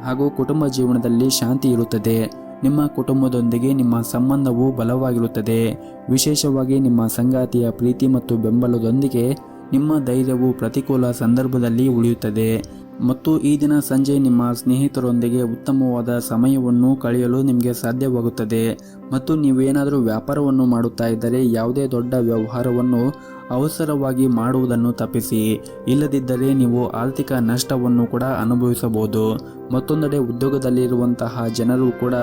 ಹಾಗೂ ಕುಟುಂಬ ಜೀವನದಲ್ಲಿ ಶಾಂತಿ ಇರುತ್ತದೆ. ನಿಮ್ಮ ಕುಟುಂಬದೊಂದಿಗೆ ನಿಮ್ಮ ಸಂಬಂಧವು ಬಲವಾಗಿರುತ್ತದೆ. ವಿಶೇಷವಾಗಿ ನಿಮ್ಮ ಸಂಗಾತಿಯ ಪ್ರೀತಿ ಮತ್ತು ಬೆಂಬಲದೊಂದಿಗೆ ನಿಮ್ಮ ಧೈರ್ಯವು ಪ್ರತಿಕೂಲ ಸಂದರ್ಭದಲ್ಲಿ ಉಳಿಯುತ್ತದೆ. ಮತ್ತು ಈ ದಿನ ಸಂಜೆ ನಿಮ್ಮ ಸ್ನೇಹಿತರೊಂದಿಗೆ ಉತ್ತಮವಾದ ಸಮಯವನ್ನು ಕಳೆಯಲು ನಿಮಗೆ ಸಾಧ್ಯವಾಗುತ್ತದೆ. ಮತ್ತು ನೀವೇನಾದರೂ ವ್ಯಾಪಾರವನ್ನು ಮಾಡುತ್ತಾ ಇದ್ದರೆ ಯಾವುದೇ ದೊಡ್ಡ ವ್ಯವಹಾರವನ್ನು ಅವಸರವಾಗಿ ಮಾಡುವುದನ್ನು ತಪ್ಪಿಸಿ. ಇಲ್ಲದಿದ್ದರೆ ನೀವು ಆರ್ಥಿಕ ನಷ್ಟವನ್ನು ಕೂಡ ಅನುಭವಿಸಬಹುದು. ಮತ್ತೊಂದೆಡೆ ಉದ್ಯೋಗದಲ್ಲಿರುವಂತಹ ಜನರು ಕೂಡ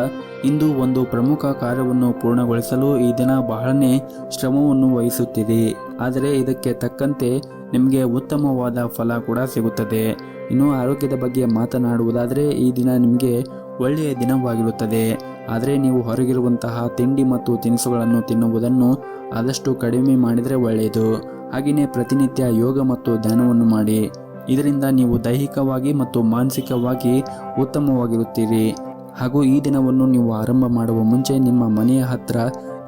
ಇಂದು ಒಂದು ಪ್ರಮುಖ ಕಾರ್ಯವನ್ನು ಪೂರ್ಣಗೊಳಿಸಲು ಈ ದಿನ ಬಹಳನೇ ಶ್ರಮವನ್ನು ವಹಿಸುತ್ತೀರಿ. ಆದರೆ ಇದಕ್ಕೆ ತಕ್ಕಂತೆ ನಿಮಗೆ ಉತ್ತಮವಾದ ಫಲ ಕೂಡ ಸಿಗುತ್ತದೆ. ಇನ್ನು ಆರೋಗ್ಯದ ಬಗ್ಗೆ ಮಾತನಾಡುವುದಾದರೆ ಈ ದಿನ ನಿಮಗೆ ಒಳ್ಳೆಯ ದಿನವಾಗಿರುತ್ತದೆ. ಆದರೆ ನೀವು ಹೊರಗಿರುವಂತಹ ತಿಂಡಿ ಮತ್ತು ತಿನಿಸುಗಳನ್ನು ತಿನ್ನುವುದನ್ನು ಆದಷ್ಟು ಕಡಿಮೆ ಮಾಡಿದರೆ ಒಳ್ಳೆಯದು. ಹಾಗೆಯೇ ಪ್ರತಿನಿತ್ಯ ಯೋಗ ಮತ್ತು ಧ್ಯಾನವನ್ನು ಮಾಡಿ. ಇದರಿಂದ ನೀವು ದೈಹಿಕವಾಗಿ ಮತ್ತು ಮಾನಸಿಕವಾಗಿ ಉತ್ತಮವಾಗಿರುತ್ತೀರಿ. ಹಾಗೂ ಈ ದಿನವನ್ನು ನೀವು ಆರಂಭ ಮಾಡುವ ಮುಂಚೆ ನಿಮ್ಮ ಮನೆಯ ಹತ್ತಿರ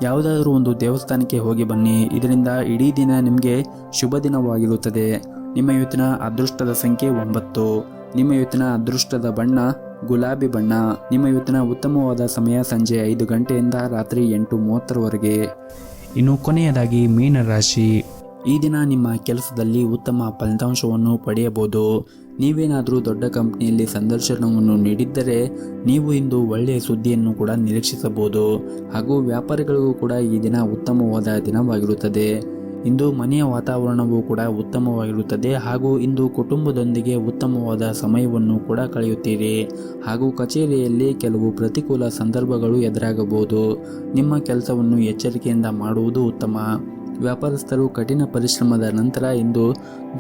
ಯಾವುದಾದ್ರೂ ಒಂದು ದೇವಸ್ಥಾನಕ್ಕೆ ಹೋಗಿ ಬನ್ನಿ. ಇದರಿಂದ ಇಡೀ ದಿನ ನಿಮಗೆ ಶುಭ ದಿನವಾಗಿರುತ್ತದೆ. ನಿಮ್ಮ ಇವತ್ತಿನ ಅದೃಷ್ಟದ ಸಂಖ್ಯೆ 9. ನಿಮ್ಮ ಇವತ್ತಿನ ಅದೃಷ್ಟದ ಬಣ್ಣ ಗುಲಾಬಿ ಬಣ್ಣ. ನಿಮ್ಮ ಇವತ್ತಿನ ಉತ್ತಮವಾದ ಸಮಯ ಸಂಜೆ 5 ಗಂಟೆಯಿಂದ ರಾತ್ರಿ 8:30ವರೆಗೆ. ಇನ್ನು ಕೊನೆಯದಾಗಿ ಮೀನರಾಶಿ. ಈ ದಿನ ನಿಮ್ಮ ಕೆಲಸದಲ್ಲಿ ಉತ್ತಮ ಫಲಿತಾಂಶವನ್ನು ಪಡೆಯಬಹುದು. ನೀವೇನಾದರೂ ದೊಡ್ಡ ಕಂಪನಿಯಲ್ಲಿ ಸಂದರ್ಶನವನ್ನು ನೀಡಿದ್ದರೆ ನೀವು ಇಂದು ಒಳ್ಳೆಯ ಸುದ್ದಿಯನ್ನು ಕೂಡ ನಿರೀಕ್ಷಿಸಬಹುದು. ಹಾಗೂ ವ್ಯಾಪಾರಿಗಳಿಗೂ ಕೂಡ ಈ ದಿನ ಉತ್ತಮವಾದ ದಿನವಾಗಿರುತ್ತದೆ. ಇಂದು ಮನೆಯ ವಾತಾವರಣವೂ ಕೂಡ ಉತ್ತಮವಾಗಿರುತ್ತದೆ. ಹಾಗೂ ಇಂದು ಕುಟುಂಬದೊಂದಿಗೆ ಉತ್ತಮವಾದ ಸಮಯವನ್ನು ಕೂಡ ಕಳೆಯುತ್ತೀರಿ. ಹಾಗೂ ಕಚೇರಿಯಲ್ಲಿ ಕೆಲವು ಪ್ರತಿಕೂಲ ಸಂದರ್ಭಗಳು ಎದುರಾಗಬಹುದು. ನಿಮ್ಮ ಕೆಲಸವನ್ನು ಎಚ್ಚರಿಕೆಯಿಂದ ಮಾಡುವುದು ಉತ್ತಮ. ವ್ಯಾಪಾರಸ್ಥರು ಕಠಿಣ ಪರಿಶ್ರಮದ ನಂತರ ಇಂದು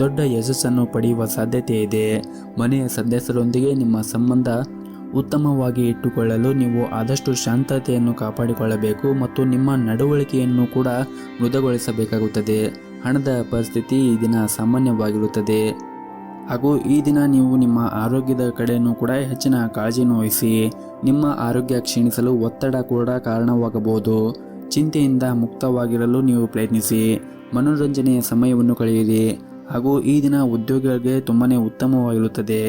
ದೊಡ್ಡ ಯಶಸ್ಸನ್ನು ಪಡೆಯುವ ಸಾಧ್ಯತೆ ಇದೆ. ಮನೆಯ ಸದಸ್ಯರೊಂದಿಗೆ ನಿಮ್ಮ ಸಂಬಂಧ ಉತ್ತಮವಾಗಿ ಇಟ್ಟುಕೊಳ್ಳಲು ನೀವು ಆದಷ್ಟು ಶಾಂತತೆಯನ್ನು ಕಾಪಾಡಿಕೊಳ್ಳಬೇಕು ಮತ್ತು ನಿಮ್ಮ ನಡವಳಿಕೆಯನ್ನು ಕೂಡ ಮೃದುಗೊಳಿಸಬೇಕಾಗುತ್ತದೆ. ಹಣದ ಪರಿಸ್ಥಿತಿ ಈ ದಿನ ಸಾಮಾನ್ಯವಾಗಿರುತ್ತದೆ. ಹಾಗೂ ಈ ದಿನ ನೀವು ನಿಮ್ಮ ಆರೋಗ್ಯದ ಕಡೆಯೂ ಕೂಡ ಹೆಚ್ಚಿನ ಕಾಳಜಿಯನ್ನು ವಹಿಸಿ. ನಿಮ್ಮ ಆರೋಗ್ಯ ಕ್ಷೀಣಿಸಲು ಒತ್ತಡ ಕೂಡ ಕಾರಣವಾಗಬಹುದು. ಚಿಂತೆಯಿಂದ ಮುಕ್ತವಾಗಿರಲು ನೀವು ಪ್ರಯತ್ನಿಸಿ. ಮನೋರಂಜನೆಯ ಸಮಯವನ್ನು ಕಳೆಯಿರಿ. ಹಾಗೂ ಈ ದಿನ ಉದ್ಯೋಗಿಗಳಿಗೆ ತುಂಬಾ ಉತ್ತಮವಾಗಿರುತ್ತದೆ.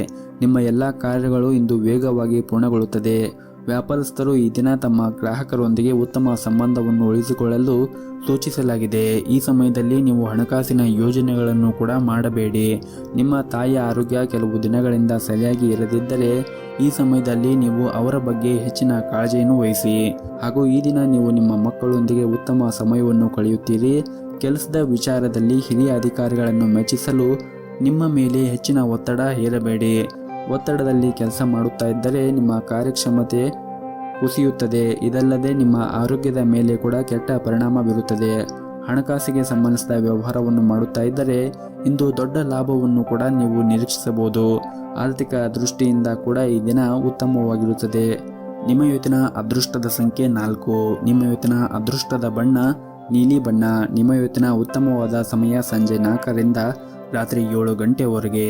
ನಿಮ್ಮ ಎಲ್ಲ ಕಾರ್ಯಗಳು ಇಂದು ವೇಗವಾಗಿ ಪೂರ್ಣಗೊಳ್ಳುತ್ತದೆ. ವ್ಯಾಪಾರಸ್ಥರು ಈ ದಿನ ತಮ್ಮ ಗ್ರಾಹಕರೊಂದಿಗೆ ಉತ್ತಮ ಸಂಬಂಧವನ್ನು ಉಳಿಸಿಕೊಳ್ಳಲು ಸೂಚಿಸಲಾಗಿದೆ. ಈ ಸಮಯದಲ್ಲಿ ನೀವು ಹಣಕಾಸಿನ ಯೋಜನೆಗಳನ್ನು ಕೂಡ ಮಾಡಬೇಡಿ. ನಿಮ್ಮ ತಾಯಿಯ ಆರೋಗ್ಯ ಕೆಲವು ದಿನಗಳಿಂದ ಸರಿಯಾಗಿ ಇರದಿದ್ದರೆ ಈ ಸಮಯದಲ್ಲಿ ನೀವು ಅವರ ಬಗ್ಗೆ ಹೆಚ್ಚಿನ ಕಾಳಜಿಯನ್ನು ವಹಿಸಿ. ಹಾಗೂ ಈ ದಿನ ನೀವು ನಿಮ್ಮ ಮಕ್ಕಳೊಂದಿಗೆ ಉತ್ತಮ ಸಮಯವನ್ನು ಕಳೆಯುತ್ತೀರಿ. ಕೆಲಸದ ವಿಚಾರದಲ್ಲಿ ಹಿರಿಯ ಅಧಿಕಾರಿಗಳನ್ನು ಮೆಚ್ಚಿಸಲು ನಿಮ್ಮ ಮೇಲೆ ಹೆಚ್ಚಿನ ಒತ್ತಡ ಹೇರಬೇಡಿ. ಒತ್ತಡದಲ್ಲಿ ಕೆಲಸ ಮಾಡುತ್ತಾ ಇದ್ದರೆ ನಿಮ್ಮ ಕಾರ್ಯಕ್ಷಮತೆ ಕುಸಿಯುತ್ತದೆ. ಇದಲ್ಲದೆ ನಿಮ್ಮ ಆರೋಗ್ಯದ ಮೇಲೆ ಕೂಡ ಕೆಟ್ಟ ಪರಿಣಾಮ ಬೀರುತ್ತದೆ. ಹಣಕಾಸಿಗೆ ಸಂಬಂಧಿಸಿದ ವ್ಯವಹಾರವನ್ನು ಮಾಡುತ್ತಾ ಇದ್ದರೆ ಇಂದು ದೊಡ್ಡ ಲಾಭವನ್ನು ಕೂಡ ನೀವು ನಿರೀಕ್ಷಿಸಬಹುದು. ಆರ್ಥಿಕ ದೃಷ್ಟಿಯಿಂದ ಕೂಡ ಈ ದಿನ ಉತ್ತಮವಾಗಿರುತ್ತದೆ. ನಿಮ್ಮ ಇವತ್ತಿನ ಅದೃಷ್ಟದ ಸಂಖ್ಯೆ 4. ನಿಮ್ಮ ಇವತ್ತಿನ ಅದೃಷ್ಟದ ಬಣ್ಣ ನೀಲಿ ಬಣ್ಣ. ನಿಮ್ಮ ಇವತ್ತಿನ ಉತ್ತಮವಾದ ಸಮಯ ಸಂಜೆ 4ರಿಂದ ರಾತ್ರಿ 7 ಗಂಟೆವರೆಗೆ.